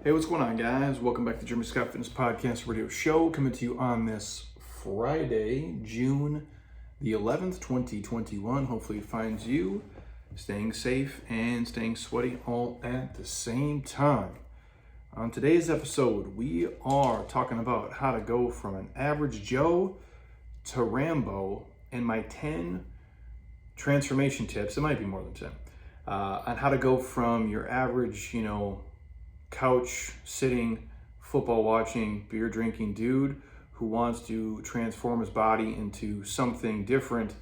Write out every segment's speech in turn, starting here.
Hey, what's going on, guys? Welcome back to Jeremy Scott Fitness Podcast Radio Show, coming to you on this Friday, June the 11th, 2021. Hopefully it finds you staying safe and staying sweaty all at the same time. On today's episode, we are talking about how to go from an average Joe to Rambo and my 10 transformation tips. It might be more than 10 on how to go from your average, couch sitting, football watching, beer drinking dude who wants to transform his body into something different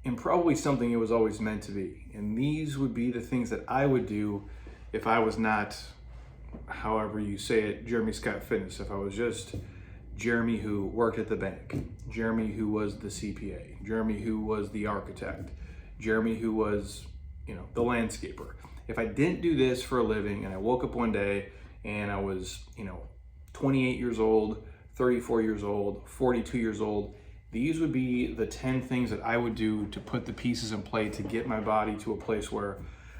and probably something it was always meant to be. And these would be the things that I would do if I was not, however you say it, Jeremy Scott Fitness. If I was just Jeremy who worked at the bank, Jeremy who was the CPA, Jeremy who was the architect, Jeremy who was, the landscaper. If I didn't do this for a living and I woke up one day and I was, 28 years old, 34 years old, 42 years old, these would be the 10 things that I would do to put the pieces in play to get my body to a place where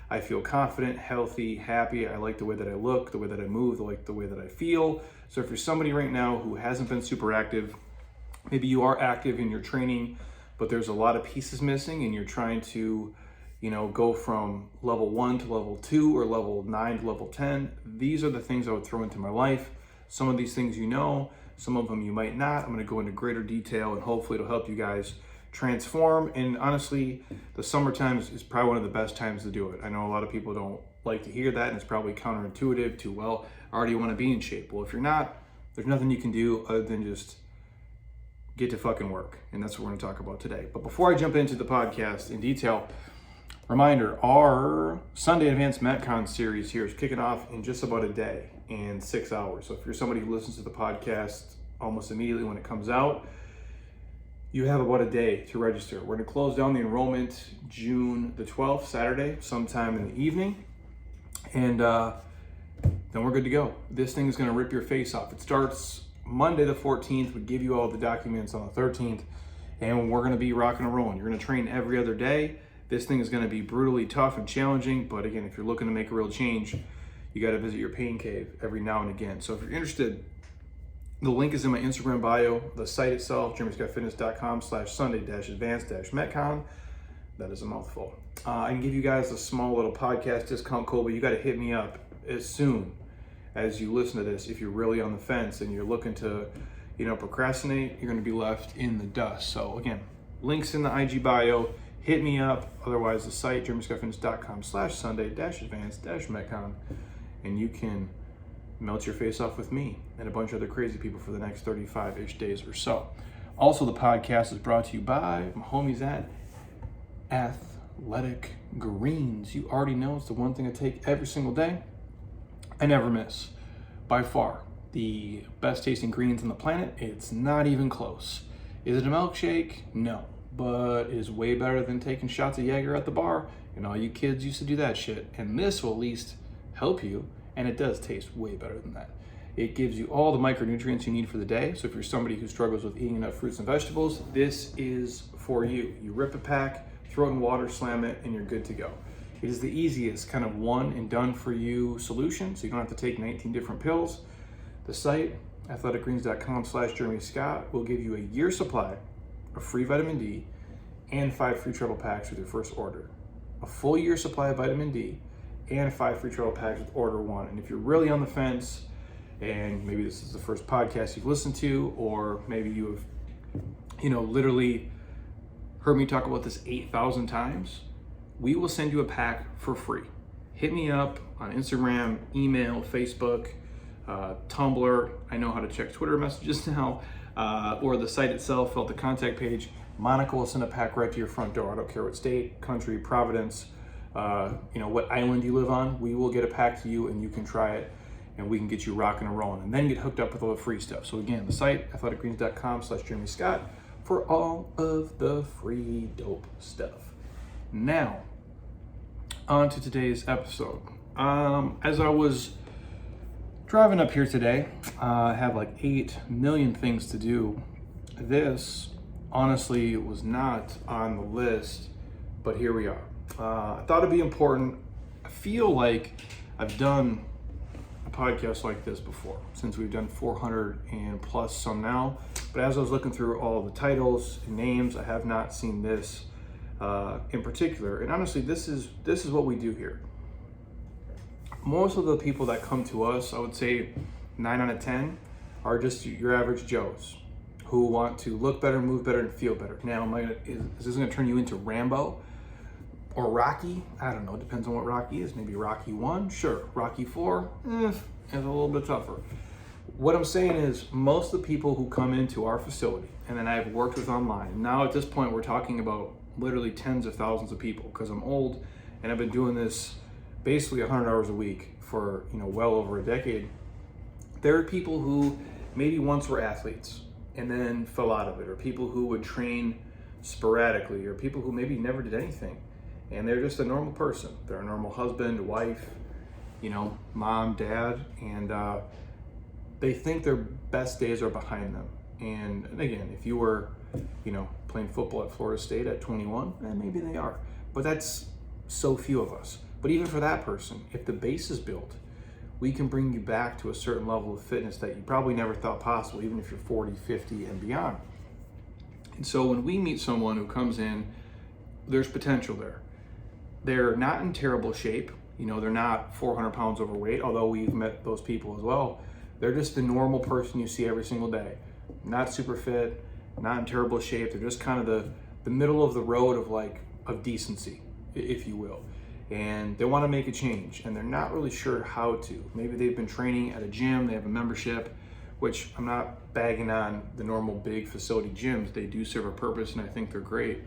I feel confident, healthy, happy. I like the way that I look, the way that I move, I like the way that I feel. So if you're somebody right now who hasn't been super active, maybe you are active in your training, but there's a lot of pieces missing and you're trying to go from level 1 to level 2 or level 9 to level 10. These are the things I would throw into my life. Some of these things some of them you might not. I'm going to go into greater detail and hopefully it'll help you guys transform. And honestly, the summertime is probably one of the best times to do it. I know a lot of people don't like to hear that and it's probably counterintuitive to, well, I already want to be in shape. Well, if you're not, there's nothing you can do other than just get to fucking work. And that's what we're going to talk about today. But before I jump into the podcast in detail, reminder, our Sunday Advanced Metcon series here is kicking off in just about a day and 6 hours. So if you're somebody who listens to the podcast almost immediately when it comes out, you have about a day to register. We're going to close down the enrollment June the 12th, Saturday, sometime in the evening. And then we're good to go. This thing is going to rip your face off. It starts Monday the 14th. We give you all the documents on the 13th. And we're going to be rocking and rolling. You're going to train every other day. This thing is going to be brutally tough and challenging, but again, if you're looking to make a real change, you got to visit your pain cave every now and again. So if you're interested, the link is in my Instagram bio, the site itself, jeremyscottfitness.com/Sunday-advanced-metcon. That is a mouthful. I can give you guys a small little podcast discount code, but you got to hit me up as soon as you listen to this. If you're really on the fence and you're looking to, procrastinate, you're going to be left in the dust. So again, links in the IG bio. Hit me up. Otherwise, the site, jeremyscottfitness.com/Sunday-advanced-metcon, and you can melt your face off with me and a bunch of other crazy people for the next 35-ish days or so. Also, the podcast is brought to you by my homies at Athletic Greens. You already know it's the one thing I take every single day. I never miss. By far, the best tasting greens on the planet. It's not even close. Is it a milkshake? No. But it is way better than taking shots of Jaeger at the bar, and all you kids used to do that shit. And this will at least help you, and it does taste way better than that. It gives you all the micronutrients you need for the day. So if you're somebody who struggles with eating enough fruits and vegetables, this is for you. You rip a pack, throw it in water, slam it, and you're good to go. It is the easiest kind of one and done for you solution, so you don't have to take 19 different pills. The site, athleticgreens.com/JeremyScott, will give you a year supply of free vitamin D and 5 free travel packs with your first order. A full year supply of vitamin D and 5 free travel packs with order 1. And if you're really on the fence, and maybe this is the first podcast you've listened to, or maybe you have, literally heard me talk about this 8,000 times, we will send you a pack for free. Hit me up on Instagram, email, Facebook, Tumblr. I know how to check Twitter messages now. Or the site itself, fill out the contact page. Monica will send a pack right to your front door. I don't care what state, country, Providence, what island you live on. We will get a pack to you and you can try it and we can get you rocking and rolling and then get hooked up with all the free stuff. So again, the site, athleticgreens.com/JeremyScott for all of the free dope stuff. Now, on to today's episode. As I was driving up here today, I have like 8 million things to do. This honestly was not on the list, but here we are. I thought it'd be important. I feel like I've done a podcast like this before, since we've done 400 and plus some now. But as I was looking through all the titles and names, I have not seen this in particular. And honestly, this is what we do here. Most of the people that come to us, I would say 9 out of 10, are just your average Joes who want to look better, move better, and feel better. Now, is this going to turn you into Rambo or Rocky? I don't know. Depends on what Rocky is. Maybe Rocky 1, sure. Rocky 4, is a little bit tougher. What I'm saying is most of the people who come into our facility, and then I've worked with online, and now at this point we're talking about literally tens of thousands of people, because I'm old and I've been doing this basically 100 hours a week for well over a decade. There are people who maybe once were athletes and then fell out of it, or people who would train sporadically, or people who maybe never did anything, and they're just a normal person. They're a normal husband, wife, mom, dad, and they think their best days are behind them. And again, if you were playing football at Florida State at 21, maybe they are, but that's so few of us. But even for that person, if the base is built, we can bring you back to a certain level of fitness that you probably never thought possible, even if you're 40, 50, and beyond. And so when we meet someone who comes in, there's potential there. They're not in terrible shape. They're not 400 pounds overweight, although we've met those people as well. They're just the normal person you see every single day. Not super fit, not in terrible shape. They're just kind of the middle of the road of decency, if you will. And they want to make a change, and they're not really sure how to. Maybe they've been training at a gym, they have a membership, which I'm not bagging on the normal big facility gyms. They do serve a purpose, and I think they're great.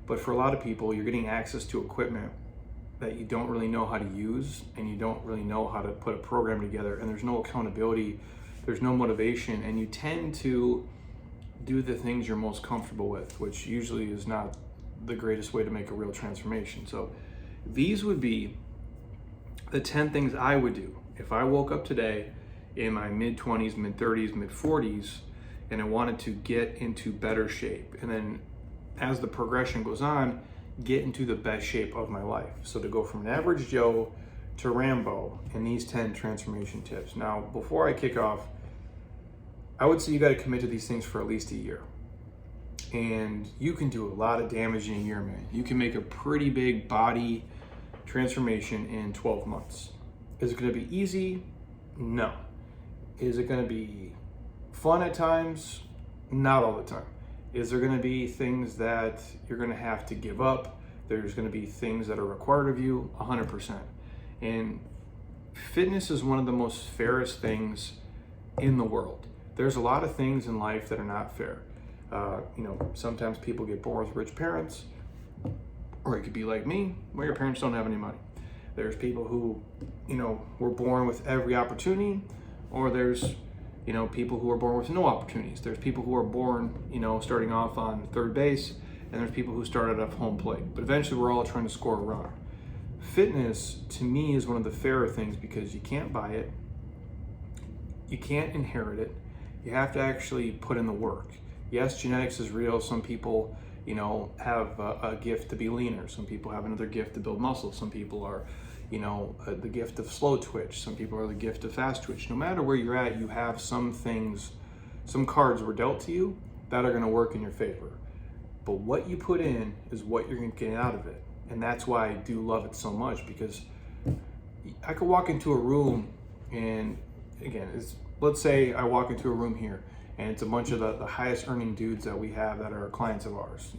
But for a lot of people, you're getting access to equipment that you don't really know how to use, and you don't really know how to put a program together, and there's no accountability, there's no motivation, and you tend to do the things you're most comfortable with, which usually is not the greatest way to make a real transformation. So these would be the 10 things I would do if I woke up today in my mid-20s, mid-30s, mid-40s, and I wanted to get into better shape. And then as the progression goes on, get into the best shape of my life. So to go from an average Joe to Rambo in these 10 transformation tips. Now, before I kick off, I would say you got to commit to these things for at least a year. And you can do a lot of damage in a year, man. You can make a pretty big body transformation in 12 months. Is it going to be easy? No. Is it going to be fun at times? Not all the time. Is there going to be things that you're going to have to give up? There's going to be things that are required of you, 100%. And fitness is one of the most fairest things in the world. There's a lot of things in life that are not fair. Sometimes people get born with rich parents, or it could be like me, where your parents don't have any money. There's people who, were born with every opportunity, or there's, people who are born with no opportunities. There's people who are born, starting off on third base, and there's people who started off home plate. But eventually we're all trying to score a run. Fitness, to me, is one of the fairer things because you can't buy it, you can't inherit it, you have to actually put in the work. Yes, genetics is real. Some people, have a gift to be leaner. Some people have another gift to build muscle. Some people are, the gift of slow twitch. Some people are the gift of fast twitch. No matter where you're at, you have some things, some cards were dealt to you that are going to work in your favor. But what you put in is what you're going to get out of it. And that's why I do love it so much, because I could walk into a room and, again, let's say I walk into a room here, and it's a bunch of the highest earning dudes that we have that are clients of ours.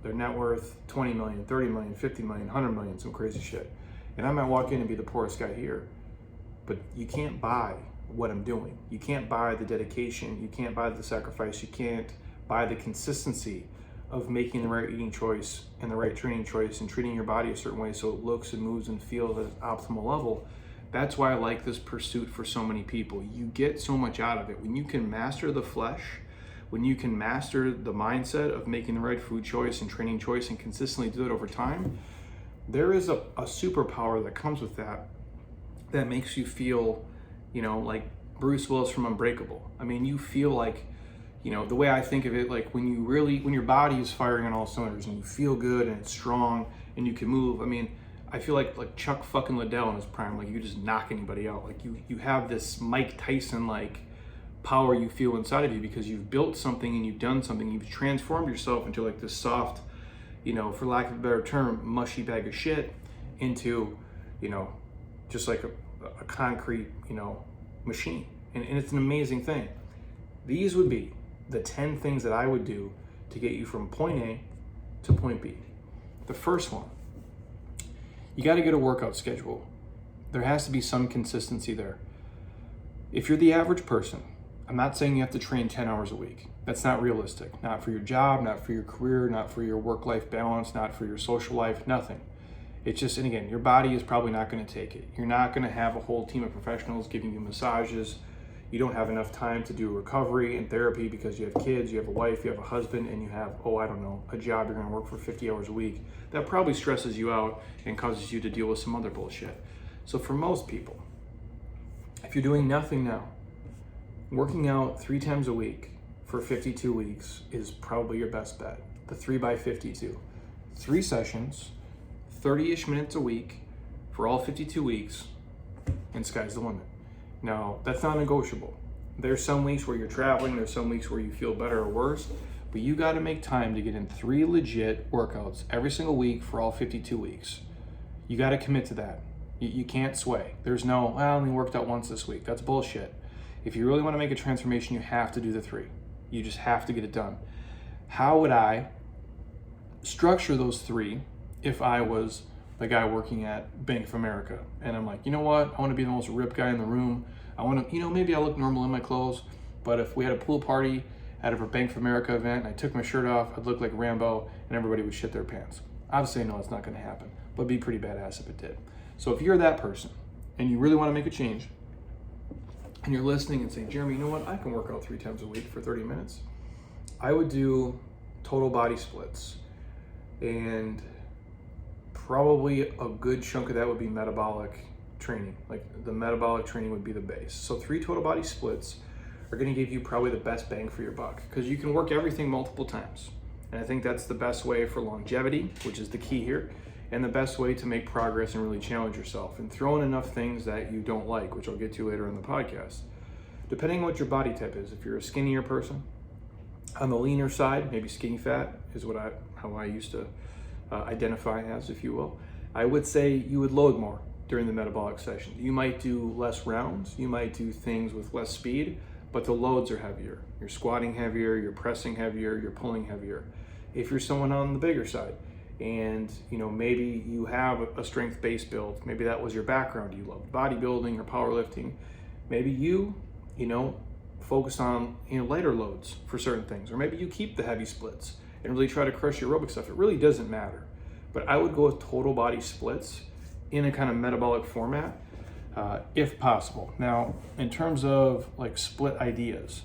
Their net worth 20 million, 30 million, 50 million, 100 million, some crazy shit. And I might walk in and be the poorest guy here, but you can't buy what I'm doing. You can't buy the dedication. You can't buy the sacrifice. You can't buy the consistency of making the right eating choice and the right training choice and treating your body a certain way so it looks and moves and feels at its optimal level. That's why I like this pursuit for so many people. You get so much out of it. When you can master the flesh, when you can master the mindset of making the right food choice and training choice and consistently do it over time, there is a superpower that comes with that makes you feel, like Bruce Willis from Unbreakable. I mean, you feel like, the way I think of it, like when your body is firing on all cylinders and you feel good and it's strong and you can move. I mean, I feel like Chuck fucking Liddell in his prime. Like, you just knock anybody out. Like, you have this Mike Tyson like power you feel inside of you because you've built something and you've done something. You've transformed yourself into like this soft, for lack of a better term, mushy bag of shit into, just like a concrete, machine. And it's an amazing thing. These would be the 10 things that I would do to get you from point A to point B. The first one, you got to get a workout schedule. There has to be some consistency there. If you're the average person, I'm not saying you have to train 10 hours a week. That's not realistic. Not for your job, not for your career, not for your work-life balance, not for your social life, nothing. It's just, and again, your body is probably not going to take it. You're not going to have a whole team of professionals giving you massages. You don't have enough time to do recovery and therapy because you have kids, you have a wife, you have a husband, and you have, a job you're going to work for 50 hours a week. That probably stresses you out and causes you to deal with some other bullshit. So for most people, if you're doing nothing now, working out 3 times a week for 52 weeks is probably your best bet. The 3x52. 3 sessions, 30-ish minutes a week for all 52 weeks, and sky's the limit. Now, that's not negotiable. There's some weeks where you're traveling, there's some weeks where you feel better or worse, but you got to make time to get in 3 legit workouts every single week for all 52 weeks. You got to commit to that. You can't sway. There's no, I only worked out once this week. That's bullshit. If you really want to make a transformation, you have to do the 3. You just have to get it done. How would I structure those 3 if I was the guy working at Bank of America? And I'm like, you know what? I want to be the most ripped guy in the room. I want to, maybe I look normal in my clothes, but if we had a pool party at a Bank of America event and I took my shirt off, I'd look like Rambo and everybody would shit their pants. Obviously, no, it's not going to happen, but it'd be pretty badass if it did. So if you're that person and you really want to make a change and you're listening and saying, Jeremy, you know what? I can work out 3 times a week for 30 minutes. I would do total body splits, and probably a good chunk of that would be metabolic training. Like, the metabolic training would be the base. So 3 total body splits are going to give you probably the best bang for your buck because you can work everything multiple times. And I think that's the best way for longevity, which is the key here, and the best way to make progress and really challenge yourself and throw in enough things that you don't like, which I'll get to later in the podcast. Depending on what your body type is, if you're a skinnier person, on the leaner side, maybe skinny fat is how I used to identify as, if you will, I would say you would load more during the metabolic session. You might do less rounds, you might do things with less speed, but the loads are heavier. You're squatting heavier, you're pressing heavier, you're pulling heavier. If you're someone on the bigger side, and maybe you have a strength-based build, maybe that was your background, you loved bodybuilding or powerlifting, maybe you focus on lighter loads for certain things, or maybe you keep the heavy splits and really try to crush your aerobic stuff. It really doesn't matter, but I would go with total body splits in a kind of metabolic format if possible. Now, in terms of like split ideas,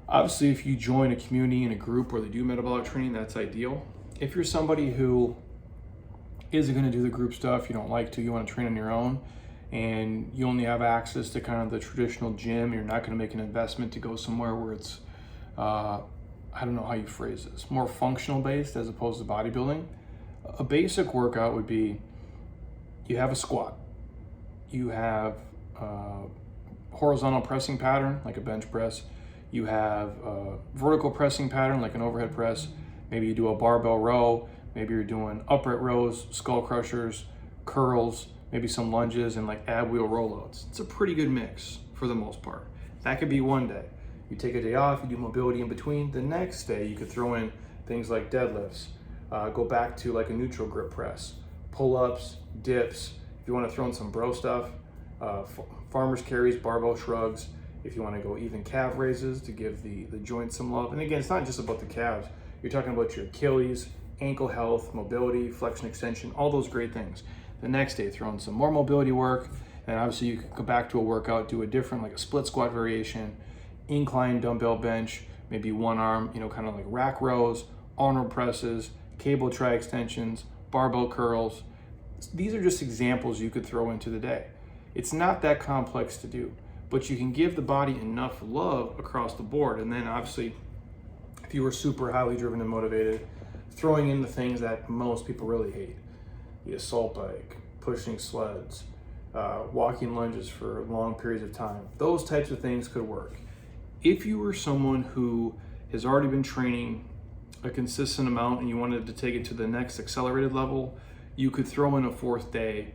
obviously if you join a community and a group where they do metabolic training, that's ideal. If you're somebody who isn't going to do the group stuff, you don't like to, you want to train on your own, and you only have access to kind of the traditional gym, you're not going to make an investment to go somewhere where it's, I don't know how you phrase this, more functional based as opposed to bodybuilding. A basic workout would be, you have a squat, you have a horizontal pressing pattern like a bench press, you have a vertical pressing pattern like an overhead press, maybe you do a barbell row, maybe you're doing upright rows, skull crushers, curls, maybe some lunges and like ab wheel rollouts. It's a pretty good mix for the most part. That could be one day. You take a day off, you do mobility in between. The next day you could throw in things like deadlifts, go back to like a neutral grip press, pull-ups, dips. If you want to throw in some bro stuff, farmer's carries, barbell shrugs. If you want to go even calf raises to give the joints some love. And again, it's not just about the calves. You're talking about your Achilles, ankle health, mobility, flexion extension, all those great things. The next day, throw in some more mobility work, and obviously you can go back to a workout, do a different, like a split squat variation, incline dumbbell bench, maybe one arm, kind of like rack rows, arnold presses, cable tri extensions, barbell curls. These are just examples you could throw into the day. It's not that complex to do, but you can give the body enough love across the board. And then obviously, if you were super highly driven and motivated, throwing in the things that most people really hate. the assault bike, pushing sleds, walking lunges for long periods of time. Those types of things could work. If you were someone who has already been training a consistent amount and you wanted to take it to the next accelerated level, you could throw in a fourth day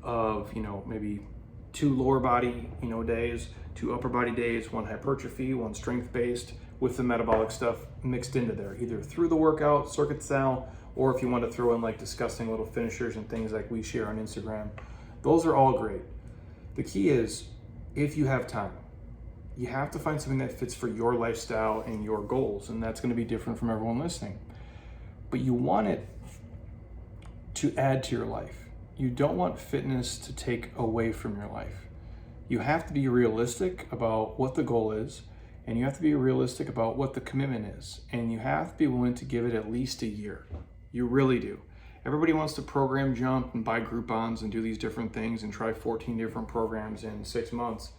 of, maybe 2 lower body, days, 2 upper body days, 1 hypertrophy, 1 strength based, with the metabolic stuff mixed into there, either through the workout, circuit style, or if you want to throw in like disgusting little finishers and things like we share on Instagram. Those are all great. The key is, if you have time, you have to find something that fits for your lifestyle and your goals, and that's going to be different from everyone listening. But you want it to add to your life. You don't want fitness to take away from your life. You have to be realistic about what the goal is, and you have to be realistic about what the commitment is, and you have to be willing to give it at least a year. You really do. Everybody wants to program jump and buy Groupons and do these different things and try 14 different programs in 6 months.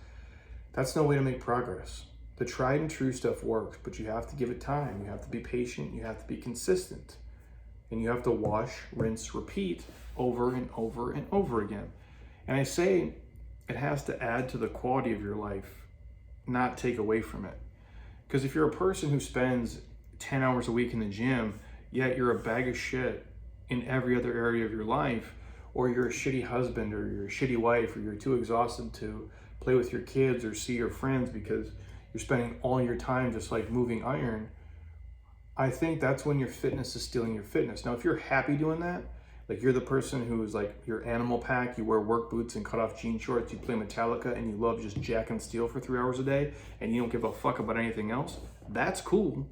That's no way to make progress. The tried and true stuff works, but you have to give it time. You have to be patient. You have to be consistent. And you have to wash, rinse, repeat over and over and over again. And I say it has to add to the quality of your life, not take away from it. Because if you're a person who spends 10 hours a week in the gym, yet you're a bag of shit in every other area of your life, or you're a shitty husband, or you're a shitty wife, or you're too exhausted to play with your kids or see your friends because you're spending all your time just like moving iron, I think that's when your fitness is stealing your fitness. Now, if you're happy doing that, like you're the person who's like your animal pack, you wear work boots and cut off jean shorts, you play Metallica, and you love just jacking steel for 3 hours a day, and you don't give a fuck about anything else, that's cool.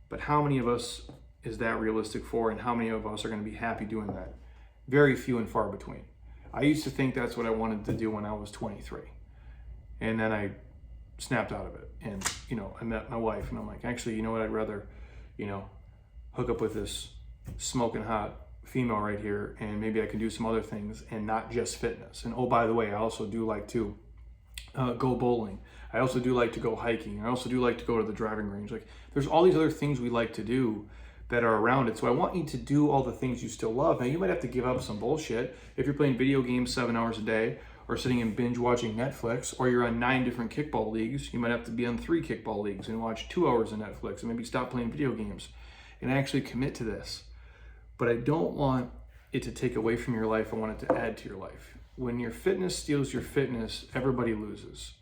But how many of us is that realistic for, and how many of us are going to be happy doing that? Very few and far between. I used to think that's what I wanted to do when I was 23. And then I snapped out of it. And, I met my wife, and I'm like, actually, you know what? I'd rather, hook up with this smoking hot female right here, and maybe I can do some other things and not just fitness. And oh, by the way, I also do like to go bowling. I also do like to go hiking. I also do like to go to the driving range. Like, there's all these other things we like to do that are around it. So I want you to do all the things you still love. Now, you might have to give up some bullshit. If you're playing video games 7 hours a day, or sitting and binge watching Netflix, or you're on 9 different kickball leagues, you might have to be on 3 kickball leagues and watch 2 hours of Netflix and maybe stop playing video games and actually commit to this. But I don't want it to take away from your life. I want it to add to your life. When your fitness steals your fitness, everybody loses.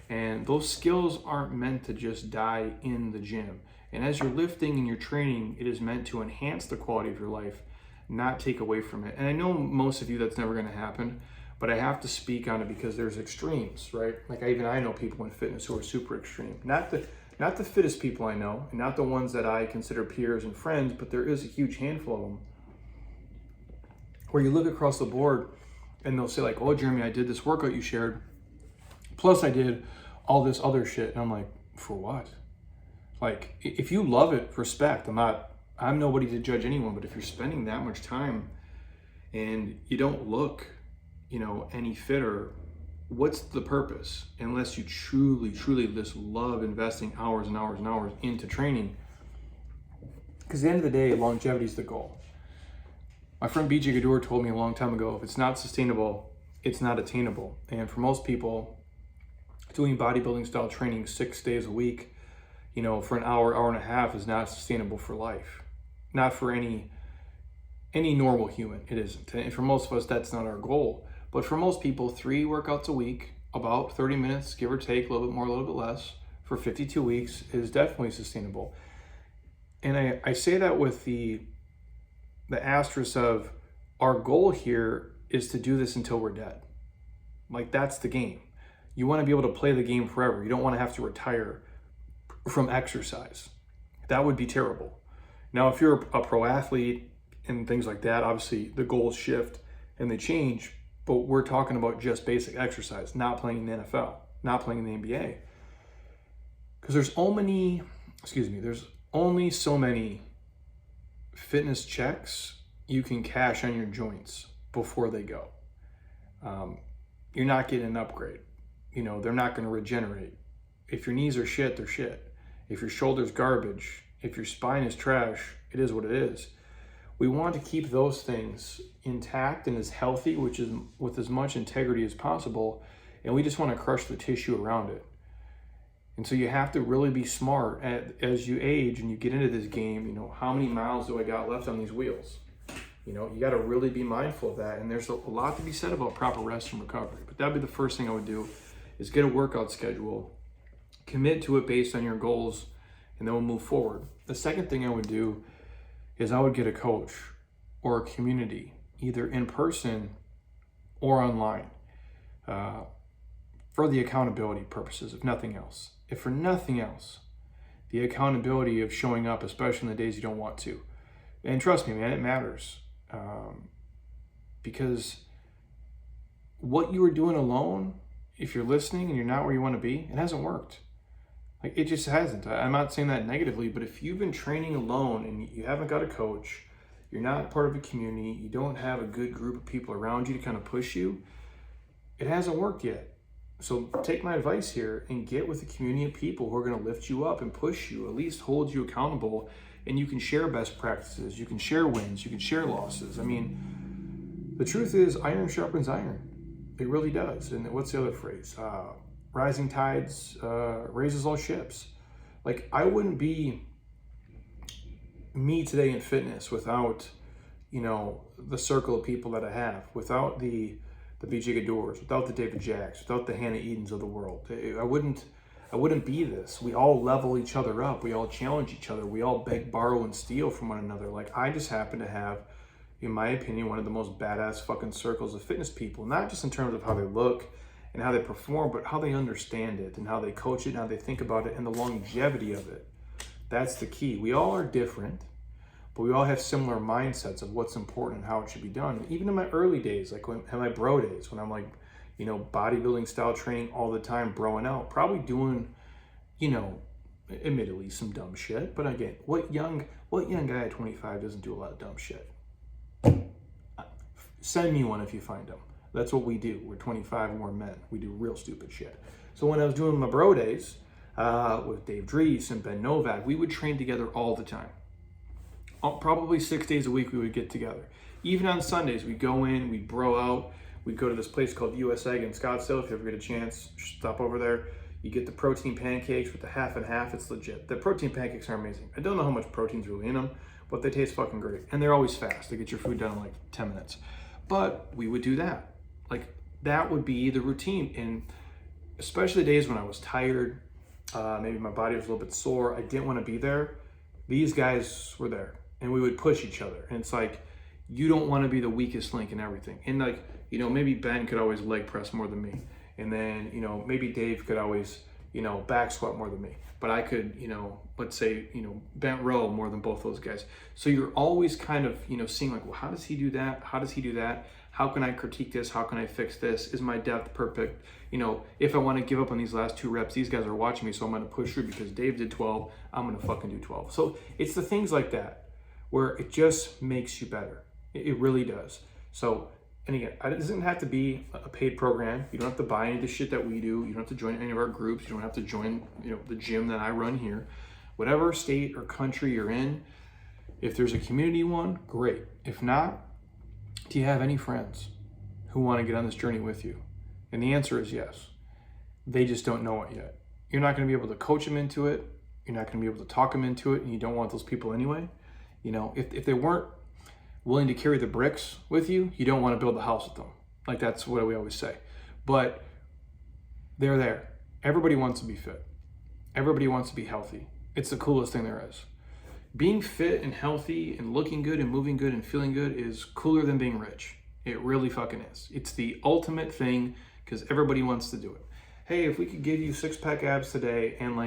And those skills aren't meant to just die in the gym. And as you're lifting and you're training, it is meant to enhance the quality of your life, not take away from it. And I know most of you that's never going to happen, but I have to speak on it because there's extremes, right? Like I know people in fitness who are super extreme. Not the fittest people I know, and not the ones that I consider peers and friends, but there is a huge handful of them where you look across the board and they'll say like, oh, Jeremy, I did this workout you shared, plus I did all this other shit. And I'm like, for what? Like, if you love it, respect. I'm nobody to judge anyone, but if you're spending that much time and you don't look, any fitter, what's the purpose? Unless you truly just love investing hours and hours and hours into training. Because at the end of the day, longevity is the goal. My friend BJ Gaddour told me a long time ago, if it's not sustainable, it's not attainable. And for most people, doing bodybuilding style training 6 days a week, for an hour, hour and a half is not sustainable for life. Not for any normal human, it isn't. And for most of us, that's not our goal. But for most people, 3 workouts a week, about 30 minutes, give or take, a little bit more, a little bit less, for 52 weeks is definitely sustainable. And I say that with the asterisk of our goal here is to do this until we're dead. Like, that's the game. You want to be able to play the game forever. You don't want to have to retire from exercise. That would be terrible. Now, if you're a pro athlete and things like that, obviously the goals shift and they change, but we're talking about just basic exercise, not playing in the NFL, not playing in the NBA. Because there's only so many fitness checks you can cash on your joints before they go. You're not getting an upgrade. They're not going to regenerate. If your knees are shit, they're shit. If your shoulder's garbage, if your spine is trash, it is what it is. We want to keep those things intact and as healthy, which is with as much integrity as possible, and we just want to crush the tissue around it. And so you have to really be smart as you age and you get into this game. How many miles do I got left on these wheels? You got to really be mindful of that. And there's a lot to be said about proper rest and recovery. But that'd be the first thing I would do, is get a workout schedule, commit to it based on your goals, and then we'll move forward. The second thing I would do is I would get a coach or a community, either in person or online, for the accountability purposes, if nothing else. If for nothing else, the accountability of showing up, especially in the days you don't want to. And trust me, man, it matters. Because what you were doing alone, if you're listening and you're not where you want to be, it hasn't worked. Like, it just hasn't. I'm not saying that negatively, but if you've been training alone and you haven't got a coach, you're not part of a community, you don't have a good group of people around you to kind of push you, it hasn't worked yet. So take my advice here and get with a community of people who are going to lift you up and push you, at least hold you accountable, and you can share best practices, you can share wins, you can share losses. I mean, the truth is, iron sharpens iron. It really does. And what's the other phrase? Rising tides raises all ships. Like, I wouldn't be me today in fitness without, the circle of people that I have, without the BJ Gadors, without the David Jacks, without the Hannah Edens of the world. I wouldn't be this. We all level each other up. We all challenge each other. We all beg, borrow, and steal from one another. Like, I just happen to have, in my opinion, one of the most badass fucking circles of fitness people, not just in terms of how they look and how they perform, but how they understand it and how they coach it and how they think about it and the longevity of it. That's the key. We all are different, but we all have similar mindsets of what's important and how it should be done. Even in my early days, like in my bro days, when I'm like, bodybuilding style training all the time, broing out, probably doing, admittedly some dumb shit. But again, what young guy at 25 doesn't do a lot of dumb shit? Send me one if you find them. That's what we do. We're 25 and we're men. We do real stupid shit. So when I was doing my bro days with Dave Drees and Ben Novak, we would train together all the time. Probably 6 days a week we would get together. Even on Sundays, we'd go in, we'd bro out. We'd go to this place called US Egg in Scottsdale. If you ever get a chance, stop over there. You get the protein pancakes with the half and half. It's legit. The protein pancakes are amazing. I don't know how much protein's really in them, but they taste fucking great. And they're always fast. They get your food done in like 10 minutes. But we would do that. Like, that would be the routine. And especially the days when I was tired, maybe my body was a little bit sore, I didn't want to be there, these guys were there. And we would push each other. And it's like, you don't want to be the weakest link in everything. And like, maybe Ben could always leg press more than me. And then, maybe Dave could always, back squat more than me. But I could, let's say, bent row more than both those guys. So you're always kind of, seeing like, well, how does he do that? How does he do that? How can I critique this? How can I fix this? Is my depth perfect? If I want to give up on these last 2 reps, these guys are watching me, so I'm going to push through because Dave did 12. I'm going to fucking do 12. So it's the things like that where it just makes you better. It really does. So, and again, it doesn't have to be a paid program. You don't have to buy any of the shit that we do. You don't have to join any of our groups. You don't have to join, the gym that I run here. Whatever state or country you're in, if there's a community one, great. If not, do you have any friends who want to get on this journey with you? And the answer is yes. They just don't know it yet. You're not going to be able to coach them into it. You're not going to be able to talk them into it, and you don't want those people anyway. If they weren't willing to carry the bricks with you, you don't want to build the house with them. Like, that's what we always say. But they're there. Everybody wants to be fit. Everybody wants to be healthy. It's the coolest thing there is. Being fit and healthy and looking good and moving good and feeling good is cooler than being rich. It really fucking is. It's the ultimate thing because everybody wants to do it. Hey, if we could give you 6-pack abs today and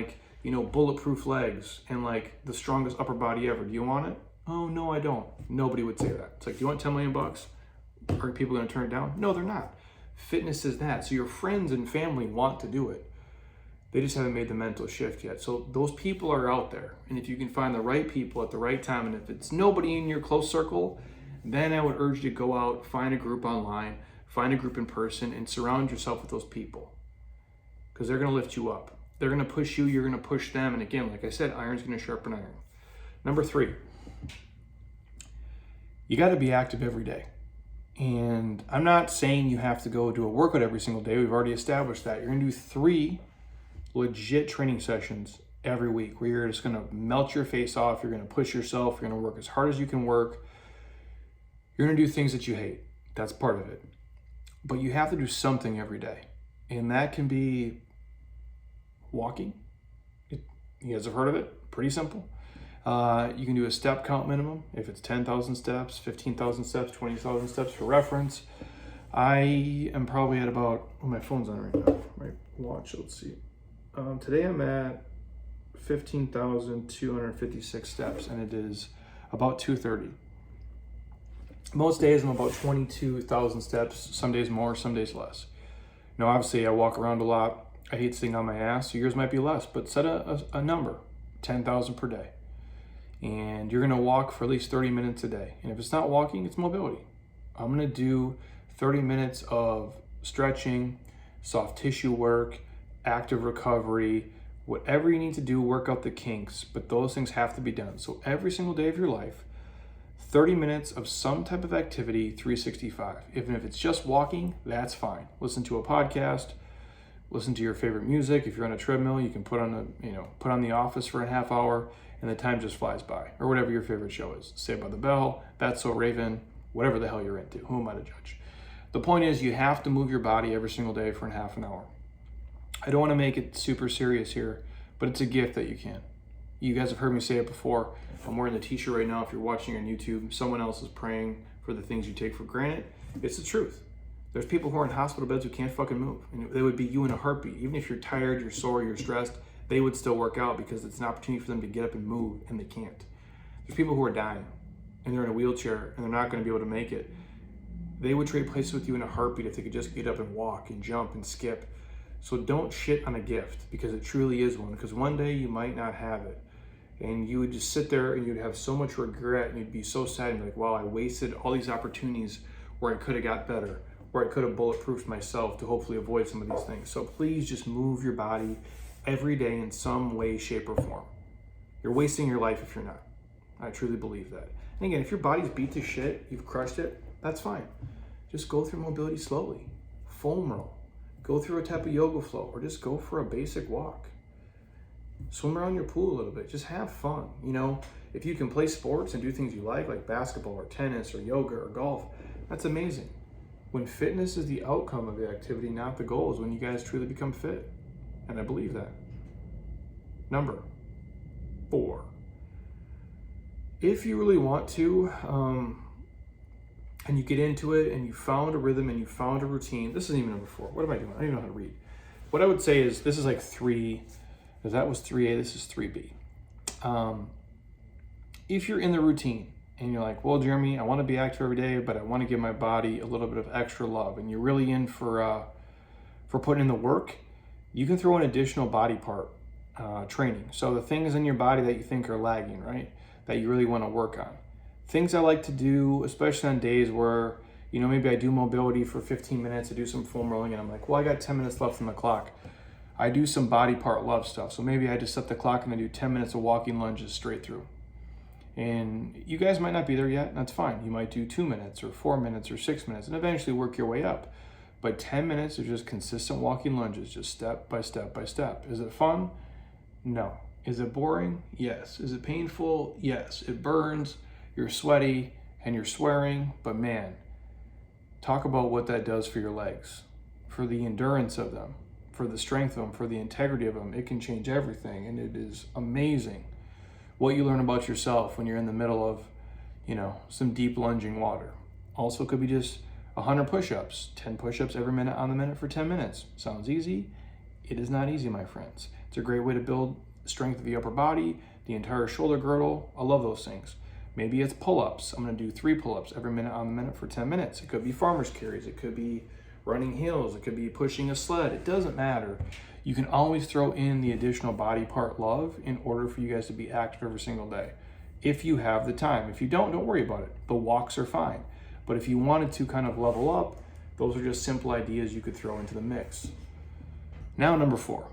bulletproof legs and the strongest upper body ever, do you want it? Oh, no, I don't. Nobody would say that. It's like, do you want $10 million? Are people going to turn it down? No, they're not. Fitness is that. So your friends and family want to do it. They just haven't made the mental shift yet. So those people are out there. And if you can find the right people at the right time, and if it's nobody in your close circle, then I would urge you to go out, find a group online, find a group in person, and surround yourself with those people. Because they're going to lift you up. They're going to push you. You're going to push them. And again, like I said, iron's going to sharpen iron. Number 3. you got to be active every day. And I'm not saying you have to go do a workout every single day. We've already established that. You're going to do 3 legit training sessions every week where you're just going to melt your face off. You're going to push yourself. You're going to work as hard as you can work. You're going to do things that you hate. That's part of it. But you have to do something every day. And that can be walking. You guys have heard of it? Pretty simple. You can do a step count minimum. If it's 10,000 steps, 15,000 steps, 20,000 steps for reference. I am probably at about, my phone's on right now, my watch, let's see. Today I'm at 15,256 steps, and it is about 2:30. Most days I'm about 22,000 steps, some days more, some days less. Now obviously I walk around a lot. I hate sitting on my ass, so yours might be less, but set a number, 10,000 per day. And you're gonna walk for at least 30 minutes a day. And if it's not walking, it's mobility. I'm gonna do 30 minutes of stretching, soft tissue work, active recovery, whatever you need to do, work out the kinks, but those things have to be done. So every single day of your life, 30 minutes of some type of activity, 365. Even if it's just walking, that's fine. Listen to a podcast, listen to your favorite music. If you're on a treadmill, you can put on The Office for a half hour, and the time just flies by, or whatever your favorite show is. Saved by the Bell, That's So Raven, whatever the hell you're into. Who am I to judge? The point is, you have to move your body every single day for a half an hour. I don't want to make it super serious here, but it's a gift that you can. You guys have heard me say it before. I'm wearing the t-shirt right now. If you're watching on YouTube, someone else is praying for the things you take for granted. It's the truth. There's people who are in hospital beds who can't fucking move. And they would be you in a heartbeat. Even if you're tired, you're sore, you're stressed, they would still work out because it's an opportunity for them to get up and move, and they can't. There's people who are dying, and they're in a wheelchair, and they're not going to be able to make it. They would trade places with you in a heartbeat if they could just get up and walk and jump and skip. So don't shit on a gift, because it truly is one, because one day you might not have it. And you would just sit there and you'd have so much regret, and you'd be so sad and be like, wow, I wasted all these opportunities where I could have got better, where I could have bulletproofed myself to hopefully avoid some of these things. So please just move your body every day in some way, shape, or form. You're wasting your life if you're not. I truly believe that. And again, if your body's beat to shit, you've crushed it, that's fine. Just go through mobility slowly. Foam roll. Go through a type of yoga flow, or just go for a basic walk. Swim around your pool a little bit. Just have fun. You know, if you can play sports and do things you like basketball or tennis or yoga or golf, that's amazing. When fitness is the outcome of the activity, not the goal, is when you guys truly become fit. And I believe that. Number 4. If you really want to, and you get into it and you found a rhythm and you found a routine, this isn't even number 4. What am I doing? I don't even know how to read. What I would say is, this is like 3, because that was 3A, this is 3B. If you're in the routine and you're like, well, Jeremy, I want to be active every day, but I want to give my body a little bit of extra love, and you're really in for putting in the work, you can throw an additional body part training. So the things in your body that you think are lagging, right, that you really want to work on. Things I like to do, especially on days where, you know, maybe I do mobility for 15 minutes, I do some foam rolling, and I'm like, well, I got 10 minutes left on the clock. I do some body part love stuff. So maybe I just set the clock and I do 10 minutes of walking lunges straight through. And you guys might not be there yet, that's fine. You might do 2 minutes or 4 minutes or 6 minutes and eventually work your way up. But 10 minutes of just consistent walking lunges, just step by step by step. Is it fun? No. Is it boring? Yes. Is it painful? Yes. It burns, you're sweaty, and you're swearing, but man, talk about what that does for your legs, for the endurance of them, for the strength of them, for the integrity of them. It can change everything, and it is amazing what you learn about yourself when you're in the middle of, you know, some deep lunging water. Also could be just 100 push-ups, 10 push-ups every minute on the minute for 10 minutes. Sounds easy? It is not easy, my friends. It's a great way to build strength of the upper body, the entire shoulder girdle. I love those things. Maybe it's pull-ups. I'm gonna do 3 pull-ups every minute on the minute for 10 minutes. It could be farmer's carries. It could be running hills. It could be pushing a sled. It doesn't matter. You can always throw in the additional body part love in order for you guys to be active every single day. If you have the time. If you don't worry about it. The walks are fine. But if you wanted to kind of level up, those are just simple ideas you could throw into the mix. Now, number 4.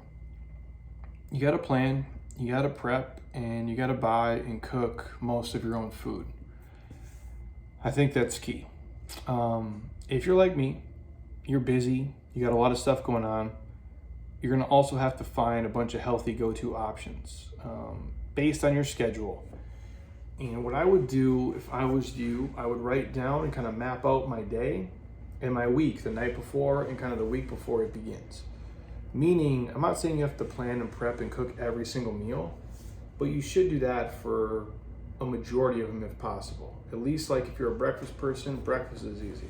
You got to plan, you got to prep, and you got to buy and cook most of your own food. I think that's key. If you're like me, you're busy, you got a lot of stuff going on, you're going to also have to find a bunch of healthy go-to options based on your schedule. And what I would do if I was you, I would write down and kind of map out my day and my week the night before and kind of the week before it begins. Meaning, I'm not saying you have to plan and prep and cook every single meal, but you should do that for a majority of them if possible. At least like if you're a breakfast person, breakfast is easy.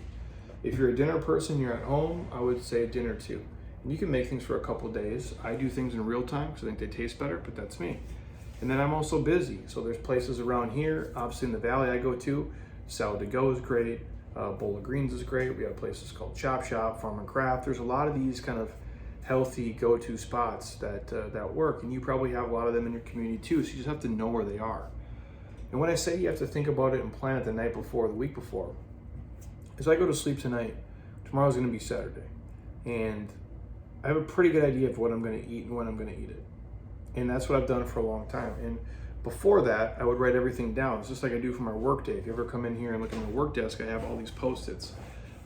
If you're a dinner person, you're at home, I would say dinner too. And you can make things for a couple days. I do things in real time because I think they taste better, but that's me. And then I'm also busy. So there's places around here, obviously in the valley I go to, Salad to Go is great, Bowl of Greens is great. We have places called Chop Shop, Farm and Craft. There's a lot of these kind of healthy go-to spots that work, and you probably have a lot of them in your community too, so you just have to know where they are. And when I say you have to think about it and plan it the night before, the week before, as I go to sleep tonight, tomorrow's gonna be Saturday, and I have a pretty good idea of what I'm gonna eat and when I'm gonna eat it. And that's what I've done for a long time. And before that, I would write everything down. It's just like I do for my work day. If you ever come in here and look at my work desk, I have all these Post-its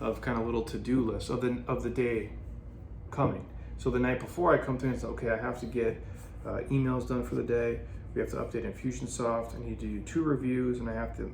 of kind of little to-do lists of the day coming. So the night before I come through and say, okay, I have to get emails done for the day. We have to update Infusionsoft. I need to do 2 reviews, and I have to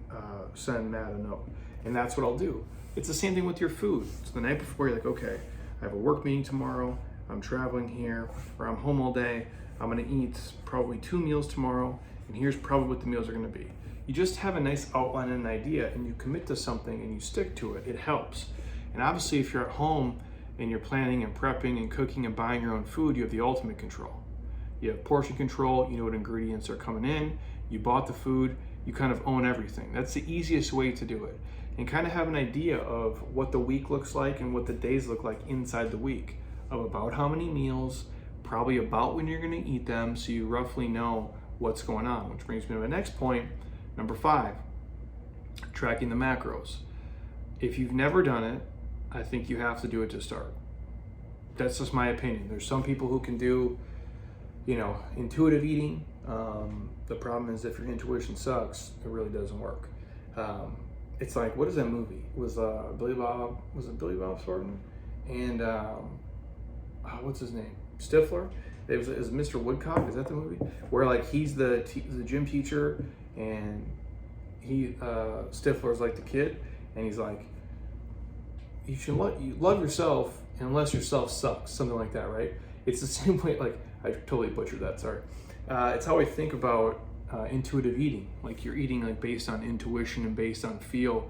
send Matt a note. And that's what I'll do. It's the same thing with your food. So the night before, you're like, okay, I have a work meeting tomorrow. I'm traveling here, or I'm home all day. I'm gonna eat probably 2 meals tomorrow, and here's probably what the meals are gonna be. You just have a nice outline and an idea, and you commit to something and you stick to it. It helps. And obviously, if you're at home and you're planning and prepping and cooking and buying your own food, you have the ultimate control. You have portion control, you know what ingredients are coming in, you bought the food, you kind of own everything. That's the easiest way to do it. And kind of have an idea of what the week looks like and what the days look like inside the week, of about how many meals, probably about when you're gonna eat them, so you roughly know what's going on. Which brings me to my next point, number 5, tracking the macros. If you've never done it, I think you have to do it to start. That's just my opinion. There's some people who can do, intuitive eating. The problem is if your intuition sucks, it really doesn't work. It's like, what is that movie? It was Billy Bob Thornton? And what's his name? Stifler? It was Mr. Woodcock, is that the movie? Where like he's the gym teacher, and Stifler's like the kid, and he's like, you should love yourself unless yourself sucks, something like that, right? It's the same way, like, I totally butchered that, sorry. It's how I think about intuitive eating. Like, you're eating like based on intuition and based on feel.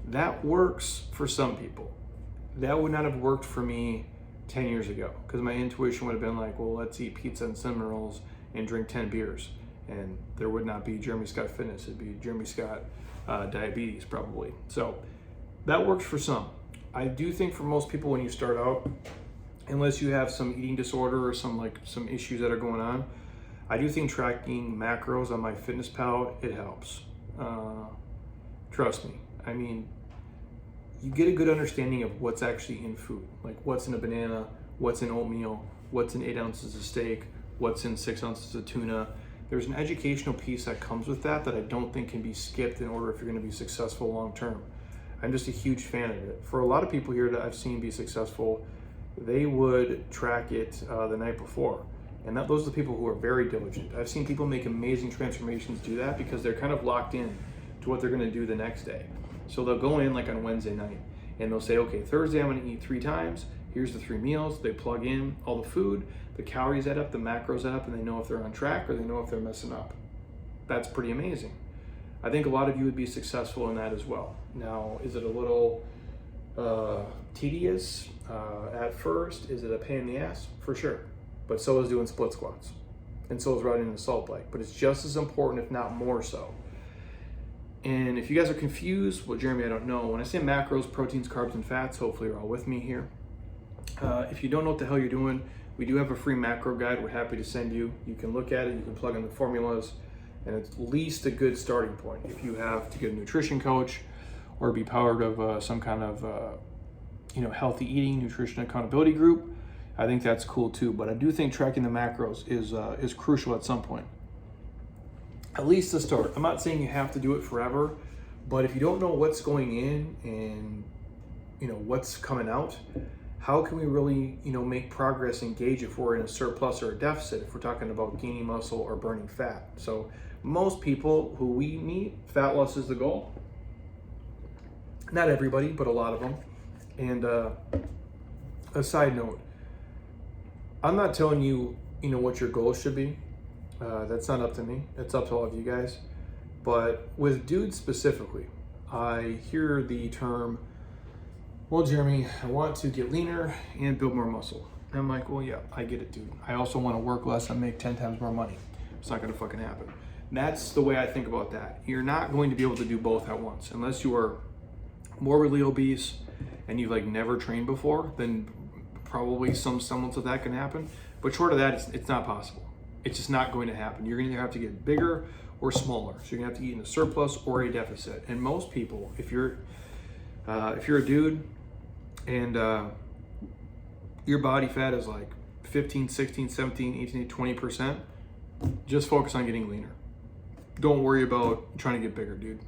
That works for some people. That would not have worked for me 10 years ago, because my intuition would have been like, well, let's eat pizza and cinnamon rolls and drink 10 beers. And there would not be Jeremy Scott Fitness, it'd be Jeremy Scott Diabetes probably. So that works for some. I do think for most people, when you start out, unless you have some eating disorder or some issues that are going on, I do think tracking macros on MyFitnessPal, it helps. Trust me. I mean, you get a good understanding of what's actually in food, like what's in a banana, what's in oatmeal, what's in 8 ounces of steak, what's in 6 ounces of tuna. There's an educational piece that comes with that I don't think can be skipped in order if you're going to be successful long term. I'm just a huge fan of it. For a lot of people here that I've seen be successful, they would track it the night before. And those are the people who are very diligent. I've seen people make amazing transformations do that because they're kind of locked in to what they're gonna do the next day. So they'll go in like on Wednesday night and they'll say, okay, Thursday I'm gonna eat 3 times. Here's the 3 meals. They plug in all the food, the calories add up, the macros add up, and they know if they're on track or they know if they're messing up. That's pretty amazing. I think a lot of you would be successful in that as well. Now, is it a little tedious at first? Is it a pain in the ass? For sure. But so is doing split squats. And so is riding an assault bike. But it's just as important, if not more so. And if you guys are confused, well, Jeremy, I don't know. When I say macros, proteins, carbs, and fats, hopefully you're all with me here. If you don't know what the hell you're doing, we do have a free macro guide we're happy to send you. You can look at it, you can plug in the formulas, and it's at least a good starting point. If you have to get a nutrition coach or be part of some kind of healthy eating, nutrition accountability group, I think that's cool too. But I do think tracking the macros is crucial at some point. At least to start. I'm not saying you have to do it forever, But if you don't know what's going in and what's coming out, how can we really make progress and gauge if we're in a surplus or a deficit if we're talking about gaining muscle or burning fat? So most people who we meet, fat loss is the goal. Not everybody, but a lot of them. And a side note, I'm not telling you what your goals should be. That's not up to me. It's up to all of you guys. But with dudes specifically, I hear the term, well, Jeremy, I want to get leaner and build more muscle. And I'm like, well, yeah, I get it, dude. I also want to work less and make 10 times more money. It's not going to fucking happen. That's the way I think about that. You're not going to be able to do both at once. Unless you are morbidly obese and you've never trained before, then probably some semblance of that can happen. But short of that, it's not possible. It's just not going to happen. You're going to either have to get bigger or smaller. So you're going to have to eat in a surplus or a deficit. And most people, if you're a dude and your body fat is 15, 16, 17, 18, 20%, just focus on getting leaner. Don't worry about trying to get bigger, dude.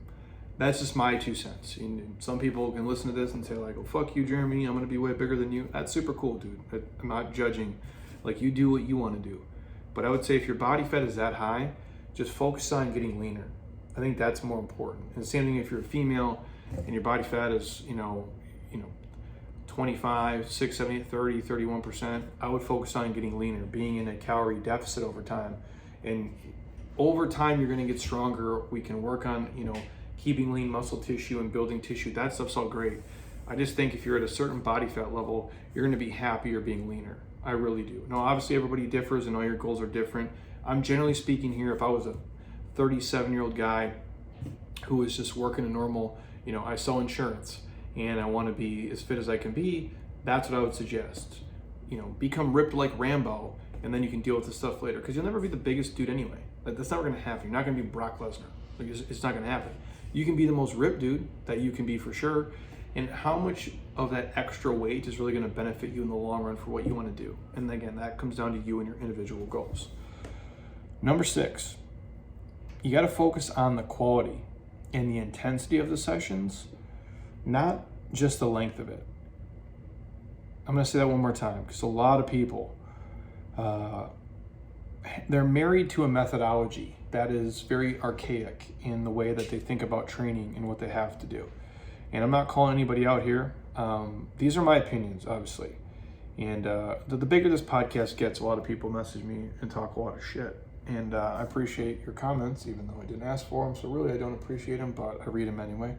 That's just my 2 cents. And some people can listen to this and say oh, fuck you, Jeremy, I'm going to be way bigger than you. That's super cool, dude. I'm not judging. You do what you want to do. But I would say if your body fat is that high, just focus on getting leaner. I think that's more important. And the same thing if you're a female and your body fat is, 25, 6, 7, 8, 30, 31%, I would focus on getting leaner, being in a calorie deficit over time. And over time, you're going to get stronger. We can work on, keeping lean muscle tissue and building tissue. That stuff's all great. I just think if you're at a certain body fat level, you're going to be happier being leaner. I really do. Now, obviously, everybody differs and all your goals are different. I'm generally speaking here, if I was a 37-year-old guy who was just working a normal, I sell insurance and I want to be as fit as I can be, that's what I would suggest. Become ripped like Rambo, and then you can deal with this stuff later, because you'll never be the biggest dude anyway. That's never going to happen. You're not going to be Brock Lesnar. It's not going to happen. You can be the most ripped dude that you can be for sure. And how much of that extra weight is really going to benefit you in the long run for what you want to do? And again, that comes down to you and your individual goals. Number 6, you got to focus on the quality and the intensity of the sessions, not just the length of it. I'm going to say that one more time, because a lot of people, they're married to a methodology that is very archaic in the way that they think about training and what they have to do. And I'm not calling anybody out here. These are my opinions, obviously. And the bigger this podcast gets, a lot of people message me and talk a lot of shit. And I appreciate your comments, even though I didn't ask for them. So really, I don't appreciate them, but I read them anyway.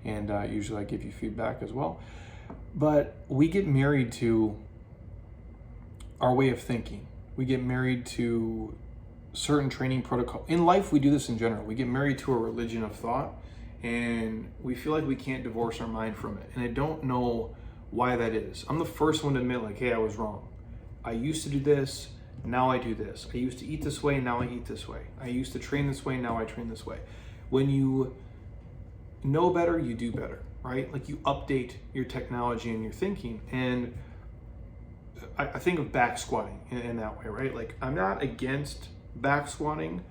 And usually I give you feedback as well. But we get married to our way of thinking. We get married to certain training protocol. In life, we do this in general. We get married to a religion of thought, and we feel like we can't divorce our mind from it. And I don't know why that is. I'm the first one to admit, hey, I was wrong. I used to do this, now I do this. I used to eat this way, now I eat this way. I used to train this way, now I train this way. When you know better, you do better, right? You update your technology and your thinking. And I think of back squatting in that way, right? I'm not against back squatting,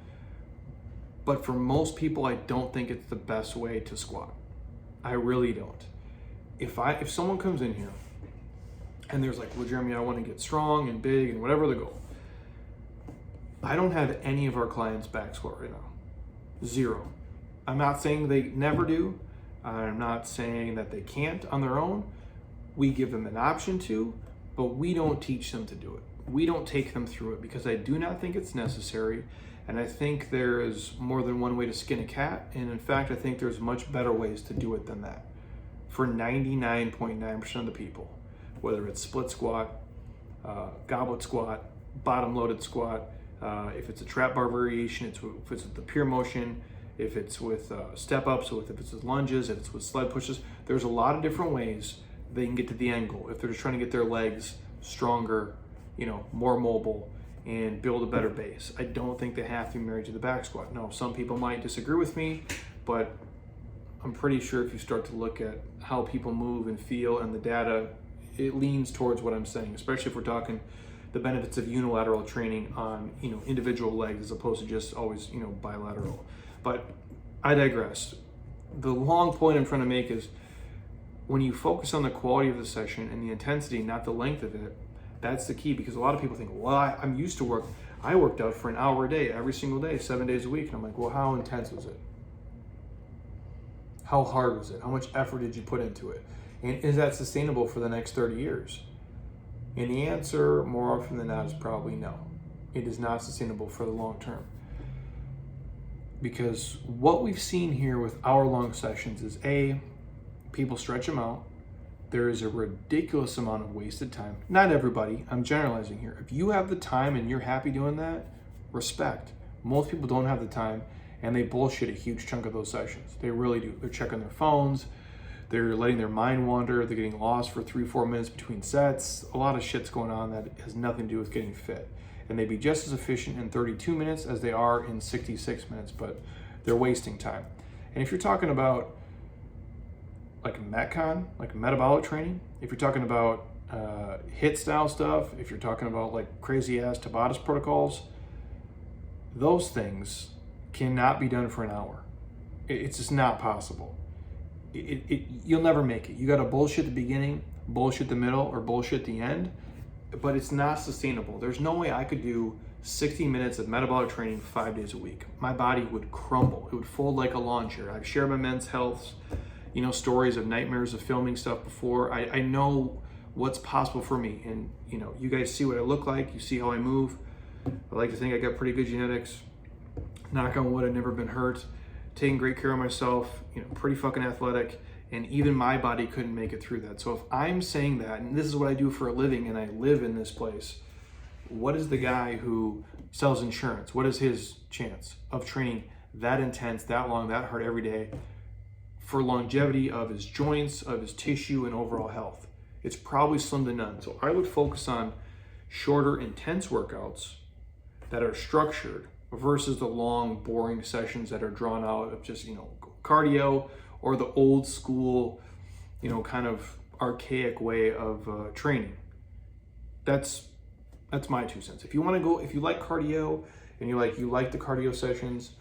but for most people, I don't think it's the best way to squat. I really don't. If someone comes in here and there's well, Jeremy, I want to get strong and big and whatever the goal, I don't have any of our clients back squat right now. 0. I'm not saying they never do. I'm not saying that they can't on their own. We give them an option to, but we don't teach them to do it. We don't take them through it, because I do not think it's necessary. And I think there is more than one way to skin a cat. And in fact, I think there's much better ways to do it than that for 99.9% of the people, whether it's split squat, goblet squat, bottom loaded squat, if it's a trap bar variation, if it's with the pure motion, if it's with step ups, if it's with lunges, if it's with sled pushes. There's a lot of different ways they can get to the end goal if they're just trying to get their legs stronger, more mobile, and build a better base. I don't think they have to be married to the back squat. No, some people might disagree with me, but I'm pretty sure if you start to look at how people move and feel and the data, it leans towards what I'm saying, especially if we're talking the benefits of unilateral training on, individual legs as opposed to just always, bilateral. But I digress. the long point I'm trying to make is when you focus on the quality of the session and the intensity, not the length of it, that's the key. Because a lot of people think, well, I'm used to work. I worked out for an hour a day, every single day, 7 days a week. And I'm like, well, how intense was it? How hard was it? How much effort did you put into it? And is that sustainable for the next 30 years? And the answer, more often than not, is probably no. It is not sustainable for the long term. Because what we've seen here with hour-long sessions is people stretch them out. There is a ridiculous amount of wasted time. Not everybody, I'm generalizing here. If you have the time and you're happy doing that, respect. Most people don't have the time and they bullshit a huge chunk of those sessions. They really do. They're checking their phones, they're letting their mind wander, they're getting lost for 3-4 minutes between sets. A lot of shit's going on that has nothing to do with getting fit. And they'd be just as efficient in 32 minutes as they are in 66 minutes, but they're wasting time. And if you're talking about like Metcon, like metabolic training, if you're talking about HIIT style stuff, if you're talking about like crazy ass Tabata protocols, those things cannot be done for an hour. It's just not possible. You'll never make it. You got to bullshit the beginning, bullshit the middle, or bullshit the end, but it's not sustainable. There's no way I could do 60 minutes of metabolic training 5 days a week. My body would crumble. It would fold like a lawn chair. I've shared my men's health, stories of nightmares of filming stuff before. I know what's possible for me, and you guys see what I look like. You see how I move. I like to think I got pretty good genetics. Knock on wood, I've never been hurt. Taking great care of myself. Pretty fucking athletic, and even my body couldn't make it through that. So if I'm saying that, and this is what I do for a living, and I live in this place, what is the guy who sells insurance? What is his chance of training that intense, that long, that hard every day for longevity of his joints, of his tissue, and overall health? It's probably slim to none. So I would focus on shorter, intense workouts that are structured versus the long, boring sessions that are drawn out of just, cardio or the old school, kind of archaic way of training. That's my 2 cents. If you want to go, if you like cardio and you like the cardio sessions,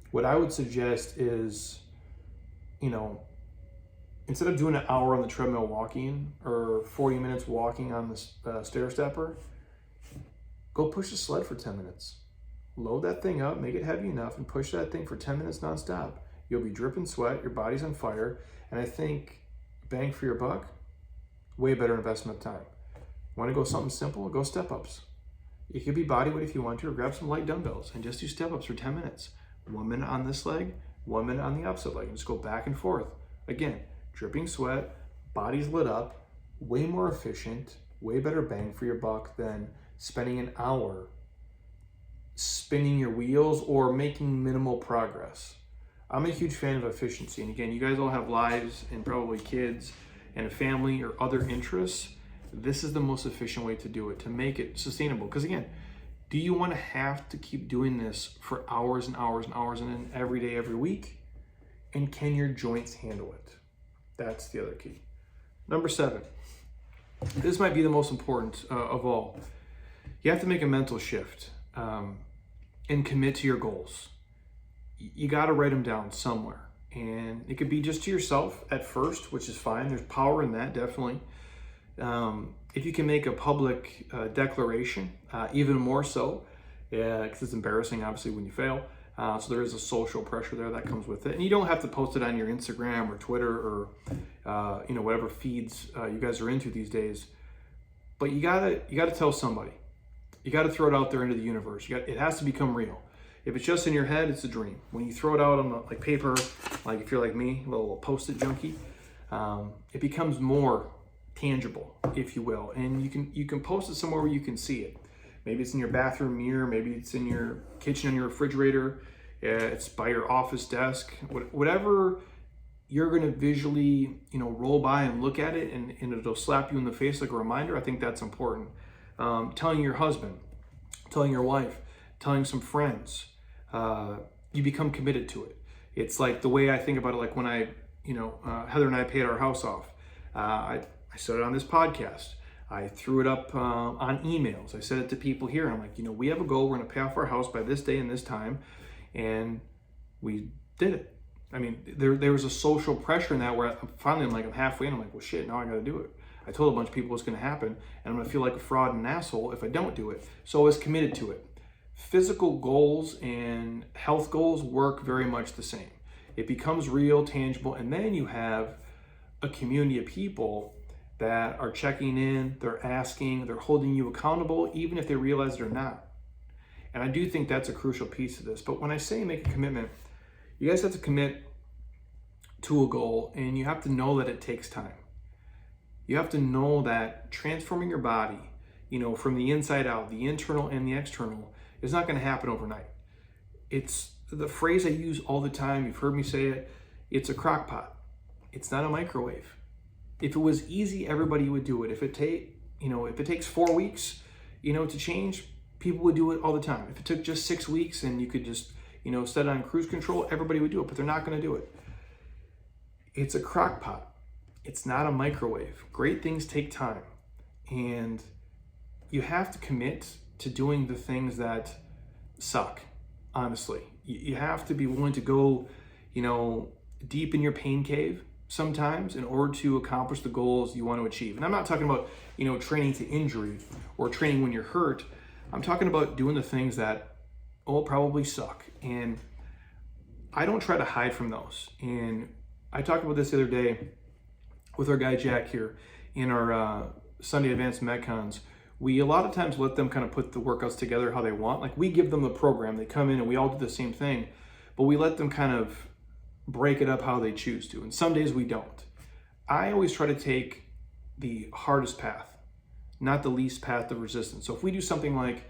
what I would suggest is, instead of doing an hour on the treadmill walking or 40 minutes walking on the stair stepper, go push the sled for 10 minutes. Load that thing up, make it heavy enough, and push that thing for 10 minutes nonstop. You'll be dripping sweat, your body's on fire, and I think bang for your buck, way better investment of time. Want to go something simple? Go step-ups. It could be bodyweight if you want to, or grab some light dumbbells and just do step-ups for 10 minutes. 1 minute on this leg, 1 minute on the opposite leg, and just go back and forth. Again, dripping sweat, body's lit up, way more efficient, way better bang for your buck than spending an hour spinning your wheels or making minimal progress. I'm a huge fan of efficiency. And again, you guys all have lives and probably kids and a family or other interests. This is the most efficient way to do it, to make it sustainable. Because again, do you want to have to keep doing this for hours and hours and hours and then every day, every week? And can your joints handle it? That's the other key. Number 7. This might be the most important of all. You have to make a mental shift and commit to your goals. You got to write them down somewhere. And it could be just to yourself at first, which is fine. There's power in that, definitely. If you can make a public declaration, even more so, because it's embarrassing, obviously, when you fail. So there is a social pressure there that comes with it. And you don't have to post it on your Instagram or Twitter or, whatever feeds you guys are into these days. But you gotta tell somebody. You got to throw it out there into the universe. It has to become real. If it's just in your head, it's a dream. When you throw it out on paper, like if you're like me, a little post-it junkie, it becomes more tangible, if you will. And you can post it somewhere where you can see it. Maybe it's in your bathroom mirror. Maybe it's in your kitchen on your refrigerator. It's by your office desk. Whatever you're going to visually, roll by and look at it, and it'll slap you in the face like a reminder. I think that's important. Telling your husband, telling your wife, telling some friends, you become committed to it. It's like the way I think about it, like when Heather and I paid our house off. I said it on this podcast. I threw it up on emails. I said it to people here. I'm like, we have a goal. We're going to pay off our house by this day and this time. And we did it. I mean, there was a social pressure in that where finally I'm halfway in. I'm like, well, shit, now I got to do it. I told a bunch of people what's going to happen, and I'm going to feel like a fraud and an asshole if I don't do it. So I was committed to it. Physical goals and health goals work very much the same. It becomes real, tangible, and then you have a community of people that are checking in, they're asking, they're holding you accountable, even if they realize they're not. And I do think that's a crucial piece of this. But when I say make a commitment, you guys have to commit to a goal, and you have to know that it takes time. You have to know that transforming your body, from the inside out, the internal and the external, is not going to happen overnight. It's the phrase I use all the time. You've heard me say it. It's a crock pot. It's not a microwave. If it was easy, everybody would do it. If it takes 4 weeks, to change, people would do it all the time. If it took just 6 weeks and you could just, set on cruise control, everybody would do it, but they're not going to do it. It's a crock pot. It's not a microwave. Great things take time, and you have to commit to doing the things that suck, honestly. You have to be willing to go, deep in your pain cave sometimes in order to accomplish the goals you want to achieve. And I'm not talking about, training to injury or training when you're hurt. I'm talking about doing the things that, probably suck. And I don't try to hide from those. And I talked about this the other day with our guy Jack here in our Sunday Advanced Metcons. We a lot of times let them kind of put the workouts together how they want. Like, we give them the program, they come in and we all do the same thing, but we let them kind of break it up how they choose to. And some days we don't. I always try to take the hardest path, not the least path of resistance. So if we do something like,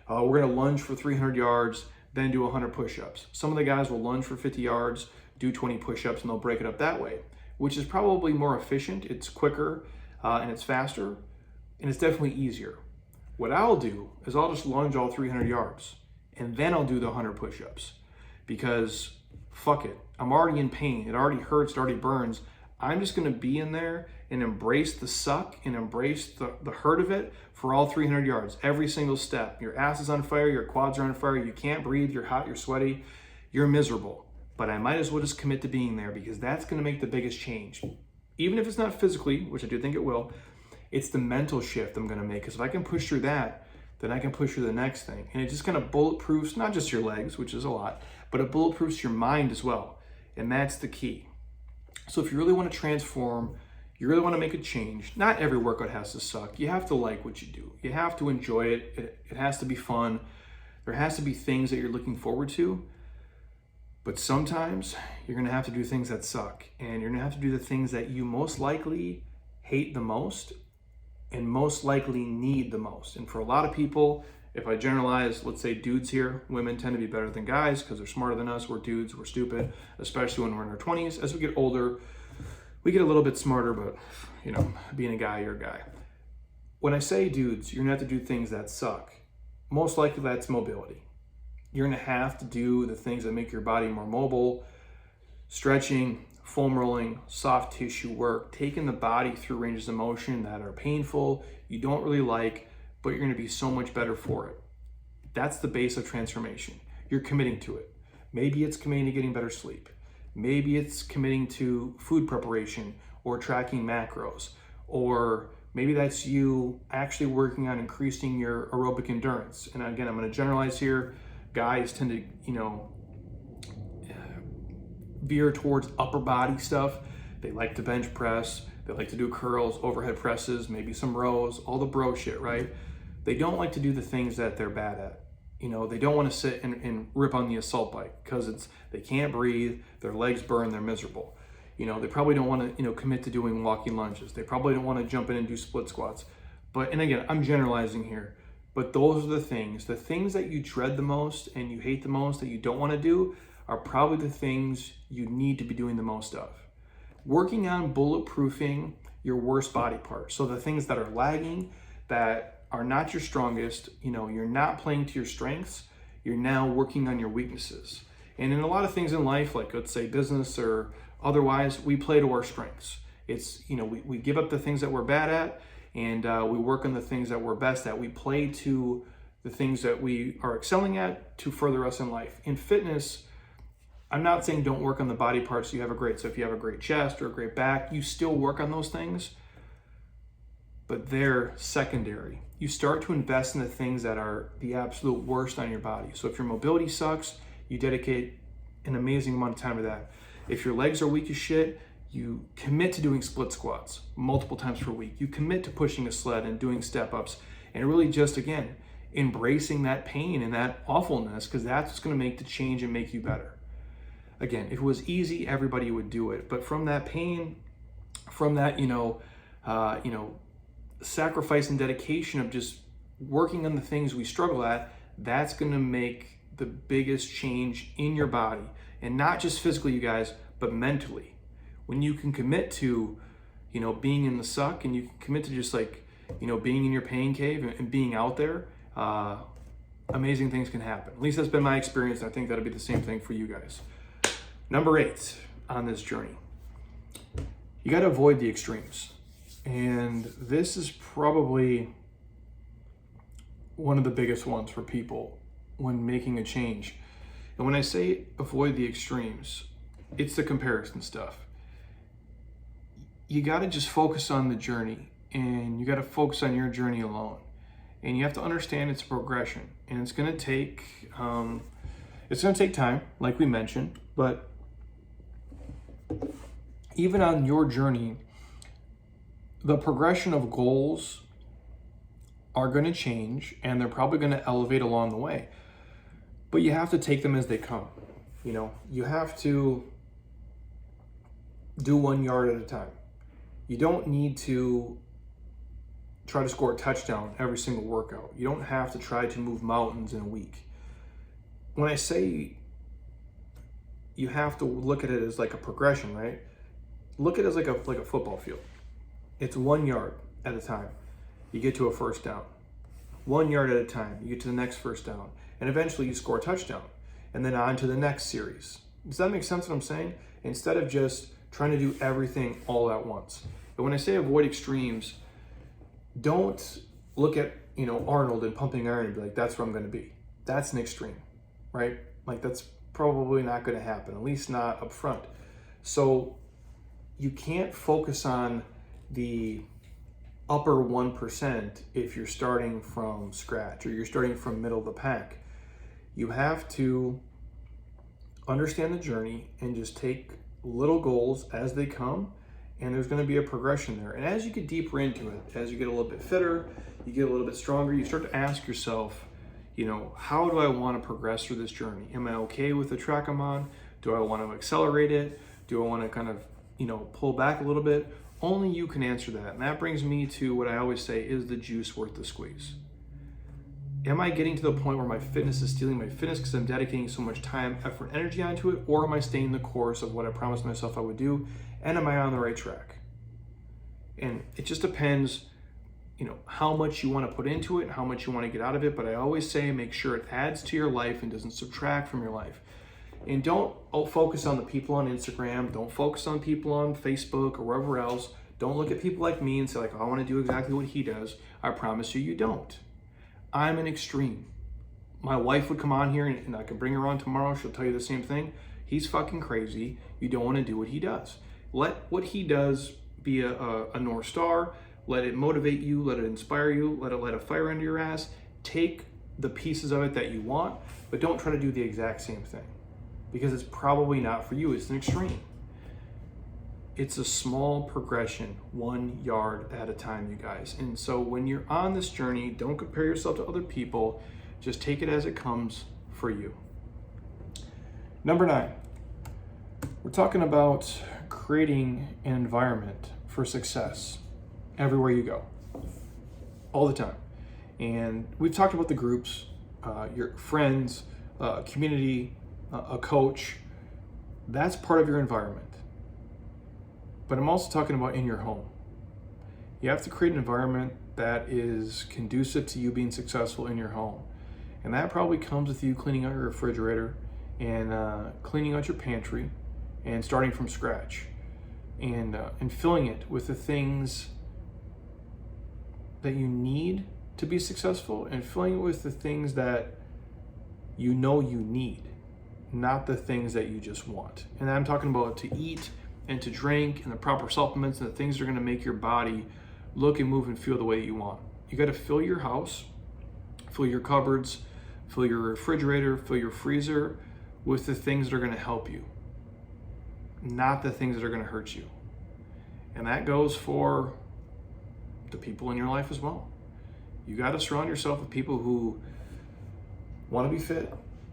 we're gonna lunge for 300 yards, then do 100 push-ups. Some of the guys will lunge for 50 yards, do 20 push-ups, and they'll break it up that way, which is probably more efficient, it's quicker, and it's faster, and it's definitely easier. What I'll do is I'll just lunge all 300 yards, and then I'll do the 100 push-ups, because fuck it, I'm already in pain, it already hurts, it already burns. I'm just gonna be in there and embrace the suck and embrace the hurt of it for all 300 yards, every single step. Your ass is on fire, your quads are on fire, you can't breathe, you're hot, you're sweaty, you're miserable. But I might as well just commit to being there, because that's gonna make the biggest change. Even if it's not physically, which I do think it will, it's the mental shift I'm gonna make. Because if I can push through that, then I can push through the next thing. And it just kind of bulletproofs, not just your legs, which is a lot, but it bulletproofs your mind as well. And that's the key. So if you really want to transform, you really want to make a change, not every workout has to suck. You have to like what you do. You have to enjoy it. It has to be fun. There has to be things that you're looking forward to. But sometimes you're going to have to do things that suck. And you're going to have to do the things that you most likely hate the most and most likely need the most. And for a lot of people, if I generalize, let's say dudes here, women tend to be better than guys because they're smarter than us. We're dudes, we're stupid, especially when we're in our 20s. As we get older, we get a little bit smarter, but being a guy, you're a guy. When I say dudes, you're gonna have to do things that suck. Most likely that's mobility. You're gonna have to do the things that make your body more mobile, stretching, foam rolling, soft tissue work, taking the body through ranges of motion that are painful, you don't really like, but you're gonna be so much better for it. That's the base of transformation. You're committing to it. Maybe it's committing to getting better sleep. Maybe it's committing to food preparation or tracking macros. Or maybe that's you actually working on increasing your aerobic endurance. And again, I'm gonna generalize here. Guys tend to, veer towards upper body stuff. They like to bench press. They like to do curls, overhead presses, maybe some rows, all the bro shit, right? They don't like to do the things that they're bad at. They don't want to sit and rip on the assault bike because they can't breathe, their legs burn, they're miserable. They probably don't want to, commit to doing walking lunges. They probably don't want to jump in and do split squats. And again, I'm generalizing here, but those are the things that you dread the most and you hate the most that you don't want to do are probably the things you need to be doing the most of. Working on bulletproofing your worst body parts. So the things that are lagging, that are not your strongest, you're not playing to your strengths, you're now working on your weaknesses. And in a lot of things in life, like let's say business or otherwise, we play to our strengths. It's, we give up the things that we're bad at and we work on the things that we're best at. We play to the things that we are excelling at to further us in life. In fitness, I'm not saying don't work on the body parts so you have a great, so if you have a great chest or a great back, you still work on those things, but they're secondary. You start to invest in the things that are the absolute worst on your body. So if your mobility sucks, you dedicate an amazing amount of time to that. If your legs are weak as shit, you commit to doing split squats multiple times per week. You commit to pushing a sled and doing step-ups, and really just, again, embracing that pain and that awfulness, because that's what's going to make the change and make you better. Again, if it was easy, everybody would do it. But from that pain, from that, sacrifice and dedication of just working on the things we struggle at, that's going to make the biggest change in your body. And not just physically, you guys, but mentally. When you can commit to, being in the suck, and you can commit to just being in your pain cave and being out there, amazing things can happen. At least that's been my experience. And I think that'll be the same thing for you guys. Number 8 on this journey, you got to avoid the extremes. And this is probably one of the biggest ones for people when making a change. And when I say avoid the extremes, it's the comparison stuff. You got to just focus on the journey, and you got to focus on your journey alone. And you have to understand it's a progression, and it's going to take time, like we mentioned, but even on your journey, the progression of goals are going to change, and they're probably going to elevate along the way. But you have to take them as they come. You have to do 1 yard at a time. You don't need to try to score a touchdown every single workout. You don't have to try to move mountains in a week. When I say you have to look at it as like a progression, right? Look at it as like a football field. It's 1 yard at a time. You get to a first down. 1 yard at a time, you get to the next first down. And eventually you score a touchdown. And then on to the next series. Does that make sense what I'm saying? Instead of just trying to do everything all at once. But when I say avoid extremes, don't look at, Arnold and pumping iron and be like, that's where I'm going to be. That's an extreme, right? Like, that's probably not going to happen, at least not up front. So you can't focus on the upper 1% if you're starting from scratch or you're starting from middle of the pack. You have to understand the journey and just take little goals as they come, and there's going to be a progression there. And as you get deeper into it, as you get a little bit fitter, you get a little bit stronger, you start to ask yourself, how do I want to progress through this journey? Am I okay with the track I'm on? Do I want to accelerate it? Do I want to kind of, pull back a little bit? Only you can answer that. And that brings me to what I always say, is the juice worth the squeeze? Am I getting to the point where my fitness is stealing my fitness because I'm dedicating so much time, effort, energy onto it? Or am I staying the course of what I promised myself I would do? And am I on the right track? And it just depends, how much you want to put into it, how much you want to get out of it. But I always say, make sure it adds to your life and doesn't subtract from your life. And don't focus on the people on Instagram. Don't focus on people on Facebook or wherever else. Don't look at people like me and say, I want to do exactly what he does. I promise you, you don't. I'm an extreme. My wife would come on here and I could bring her on tomorrow. She'll tell you the same thing. He's fucking crazy. You don't want to do what he does. Let what he does be a North Star. Let it motivate you. Let it inspire you. Let it light a fire under your ass. Take the pieces of it that you want, but don't try to do the exact same thing, because it's probably not for you. It's an extreme. It's a small progression, 1 yard at a time, you guys. And so when you're on this journey, don't compare yourself to other people. Just take it as it comes for you. Number 9, we're talking about creating an environment for success everywhere you go, all the time. And we've talked about the groups, your friends, community, a coach. That's part of your environment. But I'm also talking about in your home. You have to create an environment that is conducive to you being successful in your home. And that probably comes with you cleaning out your refrigerator and cleaning out your pantry and starting from scratch and filling it with the things that you need to be successful, and filling it with the things that you need. not the things that you just want. And I'm talking about to eat and to drink and the proper supplements and the things that are going to make your body look and move and feel the way that you want. You got to fill your house, fill your cupboards, fill your refrigerator, fill your freezer with the things that are going to help you, not the things that are going to hurt you. And that goes for the people in your life as well. You got to surround yourself with people who want to be fit,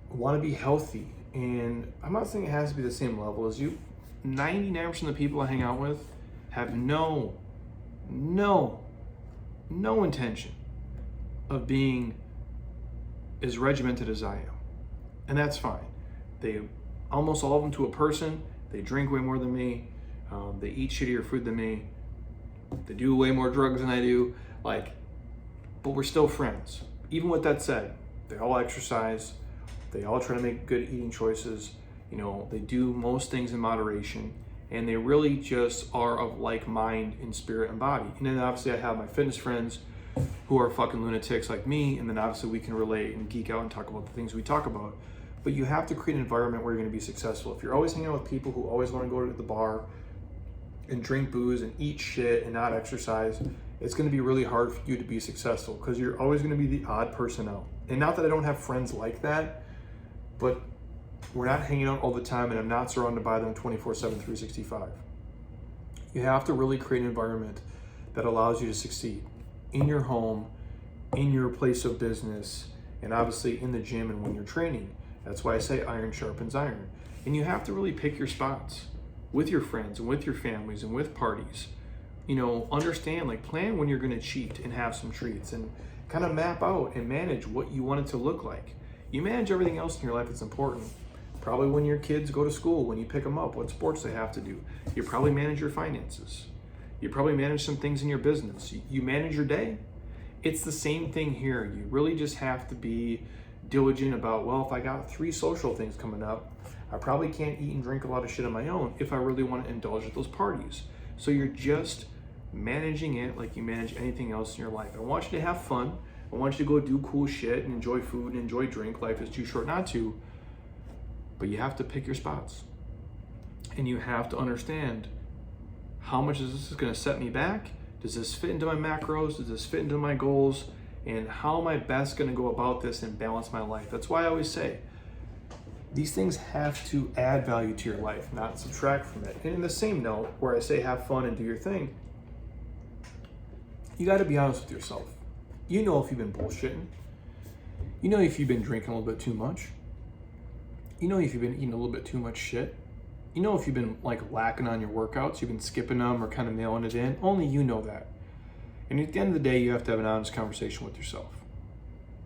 want to be healthy. And I'm not saying it has to be the same level as you. 99% of the people I hang out with have no intention of being as regimented as I am. And that's fine. They, almost all of them to a person, they drink way more than me. They eat shittier food than me. They do way more drugs than I do. But we're still friends. Even with that said, they all exercise. They all try to make good eating choices. They do most things in moderation, and they really just are of like mind in spirit and body. And then obviously I have my fitness friends who are fucking lunatics like me, and then obviously we can relate and geek out and talk about the things we talk about. But you have to create an environment where you're gonna be successful. If you're always hanging out with people who always wanna go to the bar and drink booze and eat shit and not exercise, it's gonna be really hard for you to be successful because you're always gonna be the odd person out. And not that I don't have friends like that, but we're not hanging out all the time and I'm not surrounded by them 24/7, 365. You have to really create an environment that allows you to succeed in your home, in your place of business, and obviously in the gym and when you're training. That's why I say iron sharpens iron. And you have to really pick your spots with your friends and with your families and with parties. Understand, plan when you're gonna cheat and have some treats and kind of map out and manage what you want it to look like. You manage everything else in your life that's important. Probably when your kids go to school, when you pick them up, what sports they have to do. You probably manage your finances. You probably manage some things in your business. You manage your day. It's the same thing here. You really just have to be diligent about, well, if I got 3 social things coming up, I probably can't eat and drink a lot of shit on my own if I really want to indulge at those parties. So you're just managing it like you manage anything else in your life. I want you to have fun. I want you to go do cool shit and enjoy food and enjoy drink. Life is too short not to. But you have to pick your spots. And you have to understand, how much is this going to set me back? Does this fit into my macros? Does this fit into my goals? And how am I best going to go about this and balance my life? That's why I always say, these things have to add value to your life, not subtract from it. And in the same note, where I say have fun and do your thing, you got to be honest with yourself. You know if you've been bullshitting. You know if you've been drinking a little bit too much. You know if you've been eating a little bit too much shit. You know if you've been lacking on your workouts, you've been skipping them or kind of mailing it in. Only you know that. And at the end of the day, you have to have an honest conversation with yourself.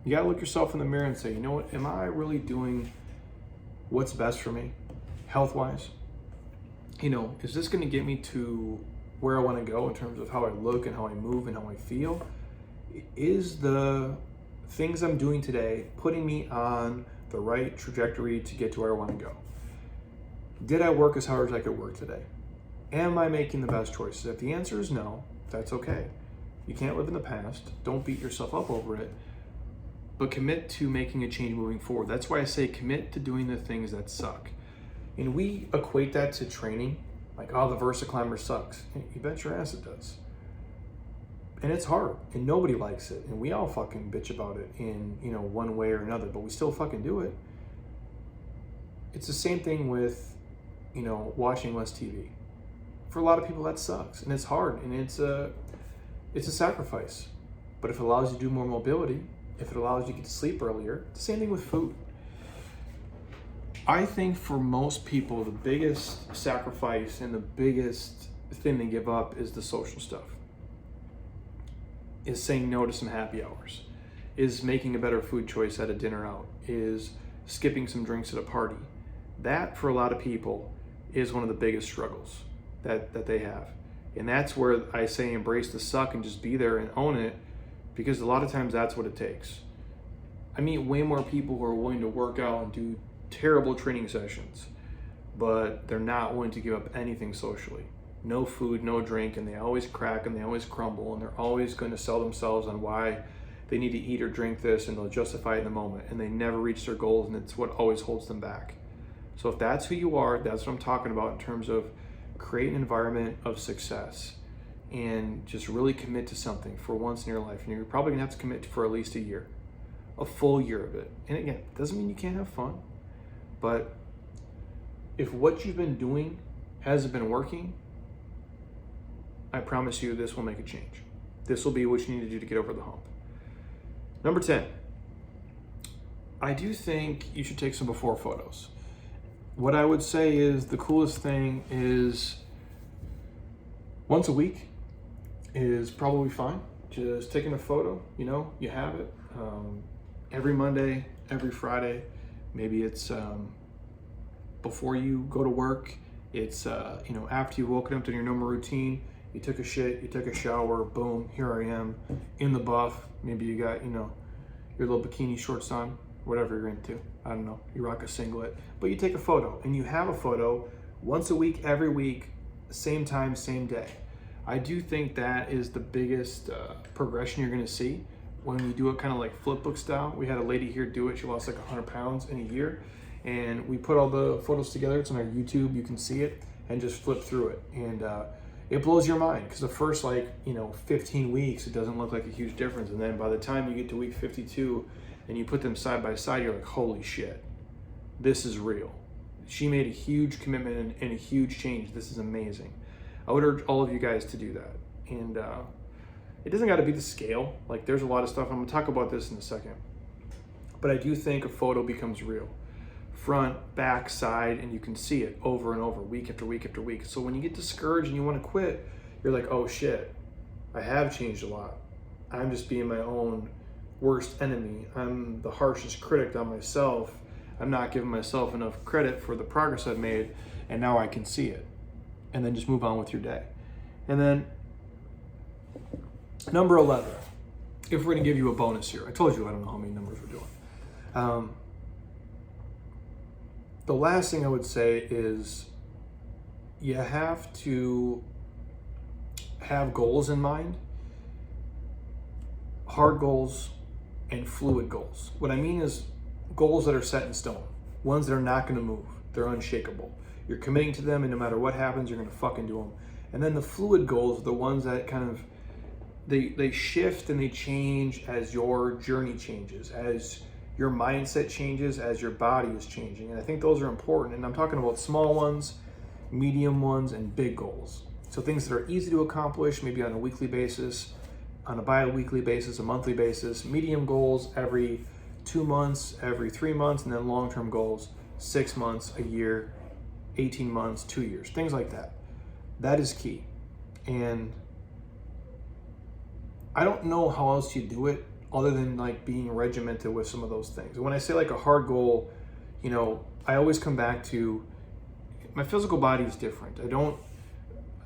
You got to look yourself in the mirror and say, you know what, am I really doing what's best for me, health-wise? Is this going to get me to where I want to go in terms of how I look and how I move and how I feel? Is the things I'm doing today putting me on the right trajectory to get to where I want to go? Did I work as hard as I could work today? Am I making the best choices? If the answer is no, that's okay. You can't live in the past. Don't beat yourself up over it. But commit to making a change moving forward. That's why I say commit to doing the things that suck. And we equate that to training. The Versa Climber sucks. You bet your ass it does. And it's hard, and nobody likes it. And we all fucking bitch about it in, one way or another, but we still fucking do it. It's the same thing with, watching less TV. For a lot of people, that sucks, and it's hard, and it's a sacrifice. But if it allows you to do more mobility, if it allows you to get to sleep earlier, it's the same thing with food. I think for most people, the biggest sacrifice and the biggest thing they give up is the social stuff. Is saying no to some happy hours, is making a better food choice at a dinner out, is skipping some drinks at a party. That, for a lot of people, is one of the biggest struggles that they have. And that's where I say embrace the suck and just be there and own it, because a lot of times that's what it takes. I meet way more people who are willing to work out and do terrible training sessions, but they're not willing to give up anything socially. No food, no drink, and they always crack and they always crumble, and they're always going to sell themselves on why they need to eat or drink this, and they'll justify it in the moment, and they never reach their goals, and it's what always holds them back. So if that's who you are, that's what I'm talking about in terms of create an environment of success and just really commit to something for once in your life. And you're probably gonna have to commit for at least a year, a full year of it. And again, it doesn't mean you can't have fun, but if what you've been doing hasn't been working, I promise you this will make a change. This will be what you need to do to get over the hump. Number 10, I do think you should take some before photos. What I would say is the coolest thing is once a week is probably fine. Just taking a photo, you have it. Every Monday, every Friday, maybe it's before you go to work, it's after you've woken up to your normal routine, you took a shit, you took a shower, boom, here I am in the buff. Maybe you got, your little bikini shorts on, whatever you're into. I don't know, you rock a singlet, but you take a photo and you have a photo once a week, every week, same time, same day. I do think that is the biggest progression you're gonna see when you do it kind of like flip book style. We had a lady here do it. She lost like 100 pounds in a year. And we put all the photos together. It's on our YouTube. You can see it and just flip through it. And it blows your mind because the first 15 weeks, it doesn't look like a huge difference. And then by the time you get to week 52 and you put them side by side, you're like, holy shit, this is real. She made a huge commitment and a huge change. This is amazing. I would urge all of you guys to do that. And it doesn't got to be the scale. Like there's a lot of stuff. I'm gonna talk about this in a second. But I do think a photo becomes real. Front, back, side, and you can see it over and over, week after week after week. So when you get discouraged and you want to quit, you're like, oh shit, I have changed a lot. I'm just being my own worst enemy. I'm the harshest critic on myself. I'm not giving myself enough credit for the progress I've made, and now I can see it. And then just move on with your day. And then number 11, if we're gonna give you a bonus here. I told you I don't know how many numbers we're doing. The last thing I would say is you have to have goals in mind, hard goals and fluid goals. What I mean is goals that are set in stone, ones that are not gonna move, they're unshakable. You're committing to them and no matter what happens, you're gonna fucking do them. And then the fluid goals are the ones that kind of, they shift and they change as your journey changes, as your mindset changes, as your body is changing. And I think those are important. And I'm talking about small ones, medium ones, and big goals. So things that are easy to accomplish, maybe on a weekly basis, on a bi-weekly basis, a monthly basis, medium goals every 2 months, every 3 months, and then long-term goals, 6 months, a year, 18 months, 2 years, things like that. That is key. And I don't know how else you do it other than like being regimented with some of those things. And when I say like a hard goal, I always come back to my physical body is different.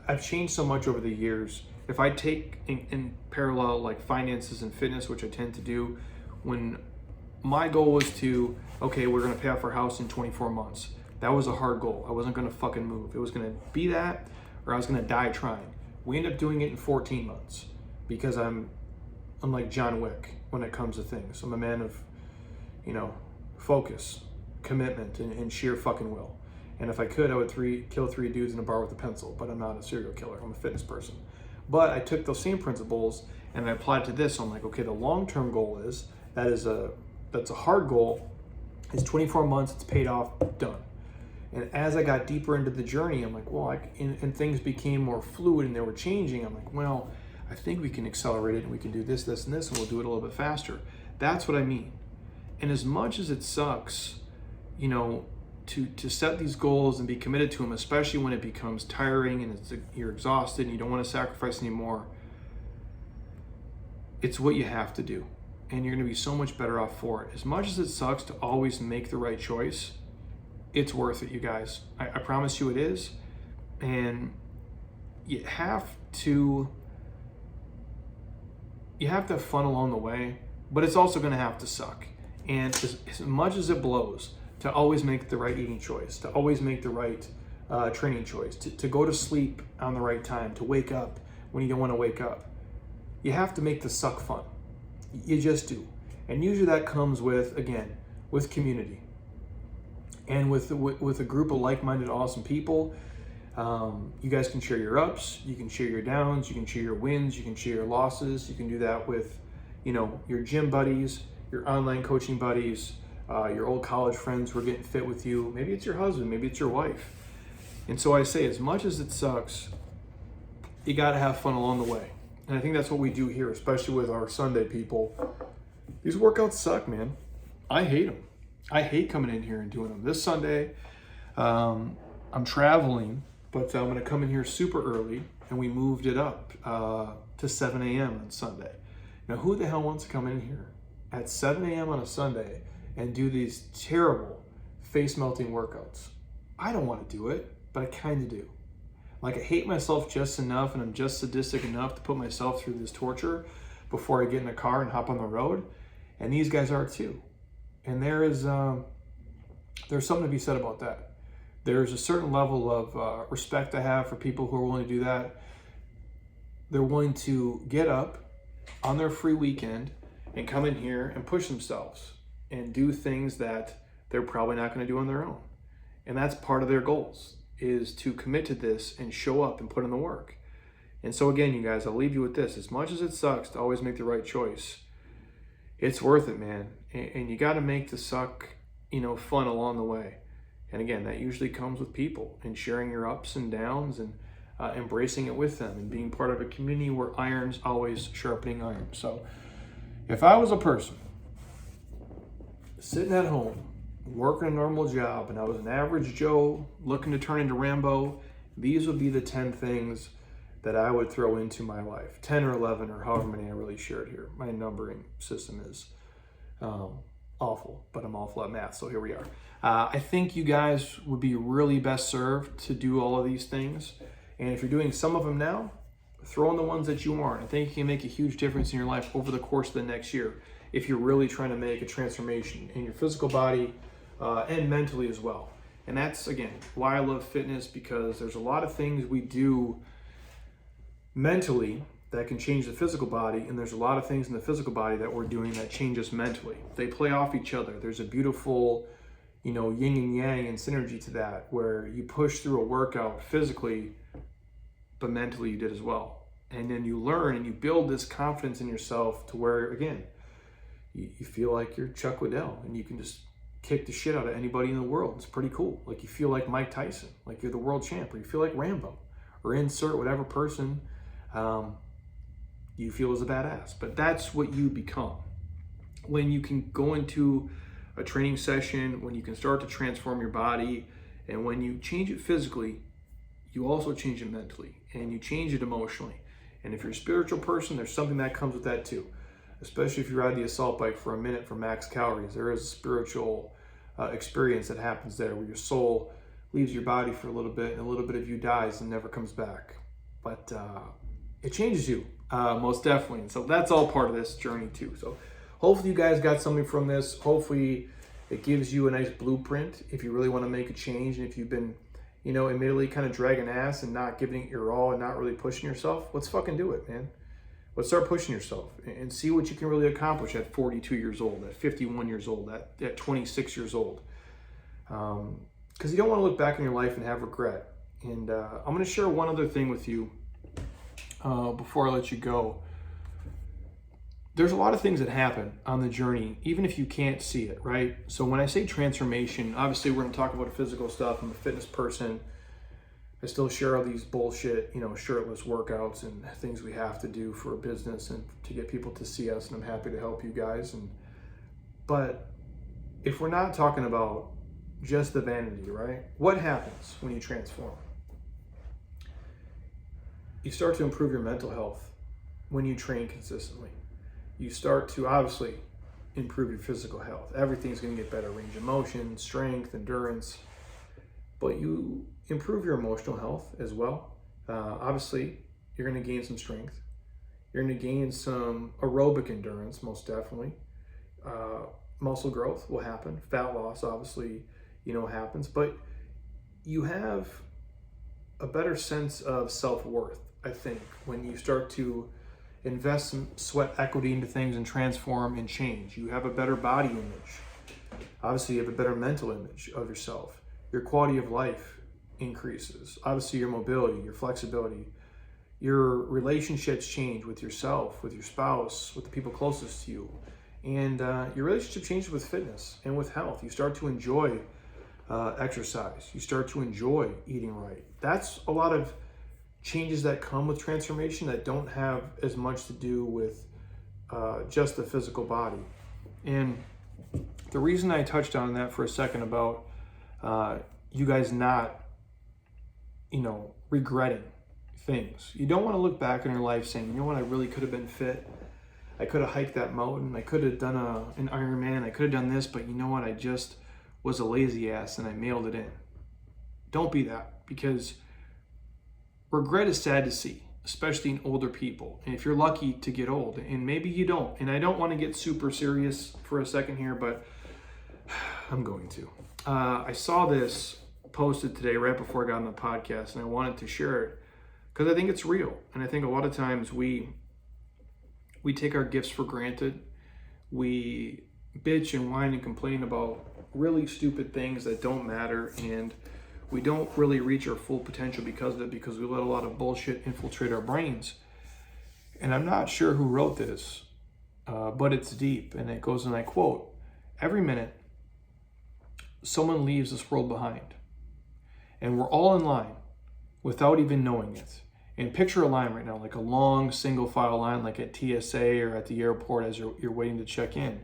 I've changed so much over the years. If I take in parallel like finances and fitness, which I tend to do, when my goal was to, okay, we're gonna pay off our house in 24 months. That was a hard goal. I wasn't gonna fucking move. It was gonna be that, or I was gonna die trying. We ended up doing it in 14 months because I'm like John Wick when it comes to things. I'm a man of, focus, commitment, and sheer fucking will. And if I could, I would kill 3 dudes in a bar with a pencil, but I'm not a serial killer. I'm a fitness person. But I took those same principles and I applied to this. So I'm like, okay, the long-term goal is, that's a hard goal, is 24 months, it's paid off, done. And as I got deeper into the journey, I'm like, well, and things became more fluid and they were changing. I'm like, well, I think we can accelerate it and we can do this, this, and this, and we'll do it a little bit faster. That's what I mean. And as much as it sucks, to set these goals and be committed to them, especially when it becomes tiring and you're exhausted and you don't want to sacrifice anymore, it's what you have to do. And you're going to be so much better off for it. As much as it sucks to always make the right choice, it's worth it, you guys. I promise you it is. And you have to have fun along the way, but it's also going to have to suck. And as much as it blows, to always make the right eating choice, to always make the right training choice, to go to sleep on the right time, to wake up when you don't want to wake up, you have to make the suck fun. You just do. And usually that comes with community. And with a group of like-minded, awesome people, you guys can share your ups, you can share your downs, you can share your wins, you can share your losses. You can do that with, your gym buddies, your online coaching buddies, your old college friends who are getting fit with you. Maybe it's your husband, maybe it's your wife. And so I say, as much as it sucks, you got to have fun along the way. And I think that's what we do here, especially with our Sunday people. These workouts suck, man. I hate them. I hate coming in here and doing them. This Sunday, I'm traveling, but I'm going to come in here super early, and we moved it up to 7 a.m. on Sunday. Now, who the hell wants to come in here at 7 a.m. on a Sunday and do these terrible face-melting workouts? I don't want to do it, but I kind of do. Like, I hate myself just enough, and I'm just sadistic enough to put myself through this torture before I get in a car and hop on the road. And these guys are too. And there's something to be said about that. There's a certain level of respect I have for people who are willing to do that. They're willing to get up on their free weekend and come in here and push themselves and do things that they're probably not going to do on their own. And that's part of their goals, is to commit to this and show up and put in the work. And so again, you guys, I'll leave you with this. As much as it sucks to always make the right choice, it's worth it, man. And you got to make the suck, fun along the way. And again, that usually comes with people and sharing your ups and downs and embracing it with them and being part of a community where iron's always sharpening iron. So if I was a person sitting at home, working a normal job, and I was an average Joe looking to turn into Rambo, these would be the 10 things that I would throw into my life. 10 or 11 or however many I really shared here. My numbering system is awful, but I'm awful at math, so here we are. I think you guys would be really best served to do all of these things. And if you're doing some of them now, throw in the ones that you aren't. I think it can make a huge difference in your life over the course of the next year if you're really trying to make a transformation in your physical body and mentally as well. And that's, again, why I love fitness, because there's a lot of things we do mentally that can change the physical body, and there's a lot of things in the physical body that we're doing that change us mentally. They play off each other. There's a beautiful, yin and yang and synergy to that, where you push through a workout physically, but mentally you did as well. And then you learn and you build this confidence in yourself to where, again, you feel like you're Chuck Liddell and you can just kick the shit out of anybody in the world. It's pretty cool. Like, you feel like Mike Tyson, like you're the world champ, or you feel like Rambo, or insert whatever person you feel is a badass. But that's what you become when you can go into a training session, when you can start to transform your body, and when you change it physically, you also change it mentally, and you change it emotionally. And if you're a spiritual person, there's something that comes with that too. Especially if you ride the assault bike for a minute for max calories, there is a spiritual experience that happens there, where your soul leaves your body for a little bit, and a little bit of you dies and never comes back. But it changes you, most definitely. And so that's all part of this journey too. So hopefully you guys got something from this. Hopefully it gives you a nice blueprint if you really want to make a change. And if you've been, admittedly kind of dragging ass and not giving it your all and not really pushing yourself, let's fucking do it, man. Let's start pushing yourself and see what you can really accomplish at 42 years old, at 51 years old, at 26 years old. Because you don't want to look back in your life and have regret. And I'm going to share one other thing with you before I let you go. There's a lot of things that happen on the journey, even if you can't see it, right? So when I say transformation, obviously we're going to talk about physical stuff. I'm a fitness person. I still share all these bullshit, shirtless workouts and things we have to do for a business and to get people to see us, and I'm happy to help you guys. But if we're not talking about just the vanity, right? What happens when you transform? You start to improve your mental health when you train consistently. You start to obviously improve your physical health. Everything's going to get better: range of motion, strength, endurance. But you improve your emotional health as well. Obviously, you're going to gain some strength. You're going to gain some aerobic endurance, most definitely. Muscle growth will happen. Fat loss, obviously, happens. But you have a better sense of self-worth, I think, when you start to invest some sweat equity into things and transform and change. You have a better body image. Obviously, you have a better mental image of yourself. Your quality of life increases. Obviously, your mobility, your flexibility, your relationships change with yourself, with your spouse, with the people closest to you. And your relationship changes with fitness and with health. You start to enjoy exercise. You start to enjoy eating right. That's a lot of changes that come with transformation that don't have as much to do with just the physical body. And the reason I touched on that for a second about you guys not, regretting things. You don't want to look back in your life saying, you know what, I really could have been fit. I could have hiked that mountain. I could have done an Ironman. I could have done this, but you know what? I just was a lazy ass and I mailed it in. Don't be that, because regret is sad to see, especially in older people. And if you're lucky to get old, and maybe you don't, and I don't want to get super serious for a second here, but I'm going to. I saw this posted today right before I got on the podcast, and I wanted to share it because I think it's real. And I think a lot of times we take our gifts for granted. We bitch and whine and complain about really stupid things that don't matter, and we don't really reach our full potential because of it, because we let a lot of bullshit infiltrate our brains. And I'm not sure who wrote this, but it's deep, and it goes, and I quote, "Every minute, someone leaves this world behind, and we're all in line without even knowing it." And picture a line right now, like a long single file line, like at TSA or at the airport as you're waiting to check in.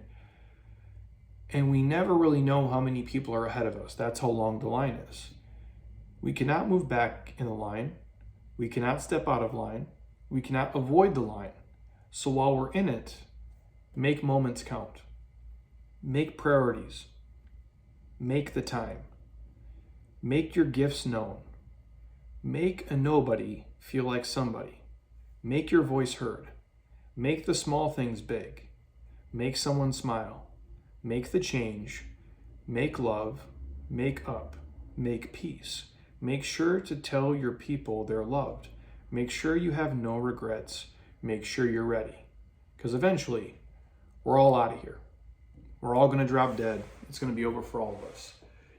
And we never really know how many people are ahead of us. That's how long the line is. We cannot move back in the line. We cannot step out of line. We cannot avoid the line. So while we're in it, make moments count. Make priorities. Make the time. Make your gifts known. Make a nobody feel like somebody. Make your voice heard. Make the small things big. Make someone smile. Make the change. Make love. Make up. Make peace. Make sure to tell your people they're loved. Make sure you have no regrets. Make sure you're ready. Because eventually, we're all out of here. We're all going to drop dead. It's going to be over for all of us.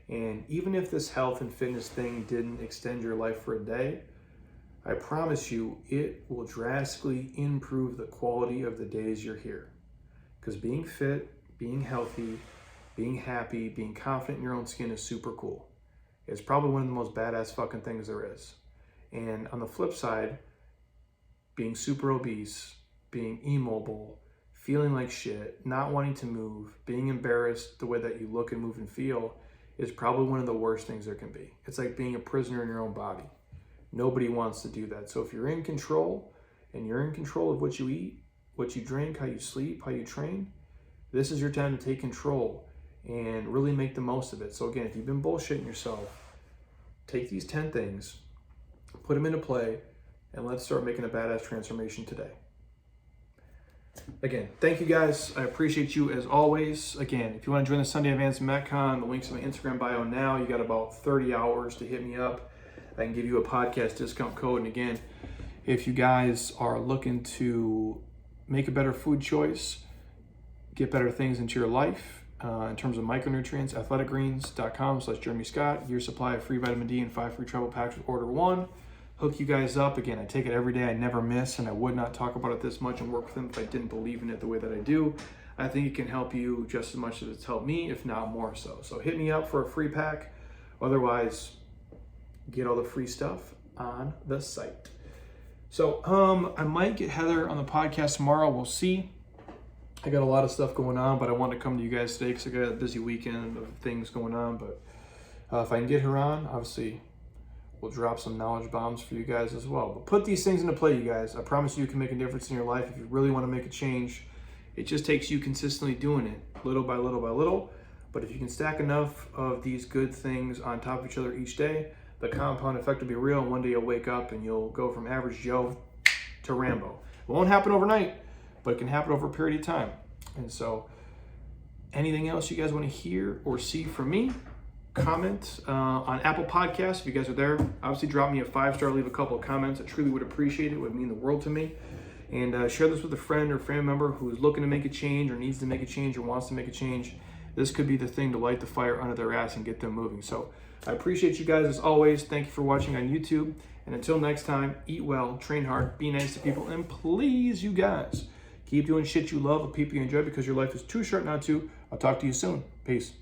And even if this health and fitness thing didn't extend your life for a day, I promise you it will drastically improve the quality of the days you're here. Because being fit, being healthy, being happy, being confident in your own skin is super cool. It's probably one of the most badass fucking things there is. And on the flip side, being super obese, being immobile, feeling like shit, not wanting to move, being embarrassed the way that you look and move and feel is probably one of the worst things there can be. It's like being a prisoner in your own body. Nobody wants to do that. So if you're in control, and you're in control of what you eat, what you drink, how you sleep, how you train, this is your time to take control and really make the most of it. So again, if you've been bullshitting yourself, take these 10 things, put them into play, and let's start making a badass transformation today. Again, thank you guys. I appreciate you as always. Again, if you want to join the Sunday Advanced Metcon, the link's in my Instagram bio now. You got about 30 hours to hit me up. I can give you a podcast discount code. And again, if you guys are looking to make a better food choice, get better things into your life in terms of micronutrients, athleticgreens.com/Jeremy Scott, your supply of free vitamin D and 5 free travel packs with order 1. Hook you guys up. Again, I take it every day. I never miss, and I would not talk about it this much and work with them if I didn't believe in it the way that I do. I think it can help you just as much as it's helped me, if not more so. So hit me up for a free pack. Otherwise, get all the free stuff on the site. So I might get Heather on the podcast tomorrow. We'll see. I got a lot of stuff going on, but I want to come to you guys today because I got a busy weekend of things going on. But if I can get her on, obviously, we'll drop some knowledge bombs for you guys as well. But put these things into play, you guys. I promise you it can make a difference in your life. If you really want to make a change, it just takes you consistently doing it, little by little by little. But if you can stack enough of these good things on top of each other each day, the compound effect will be real. And one day you'll wake up and you'll go from average Joe to Rambo. It won't happen overnight, but it can happen over a period of time. And so anything else you guys want to hear or see from me, comment on Apple Podcasts. If you guys are there, obviously drop me a 5-star, leave a couple of comments. I truly would appreciate it. It would mean the world to me. And share this with a friend or family member who is looking to make a change or needs to make a change or wants to make a change. this could be the thing to light the fire under their ass and get them moving. So I appreciate you guys as always. Thank you for watching on YouTube. And until next time, eat well, train hard, be nice to people, and please, you guys, keep doing shit you love with people you enjoy because your life is too short not to. I'll talk to you soon. Peace.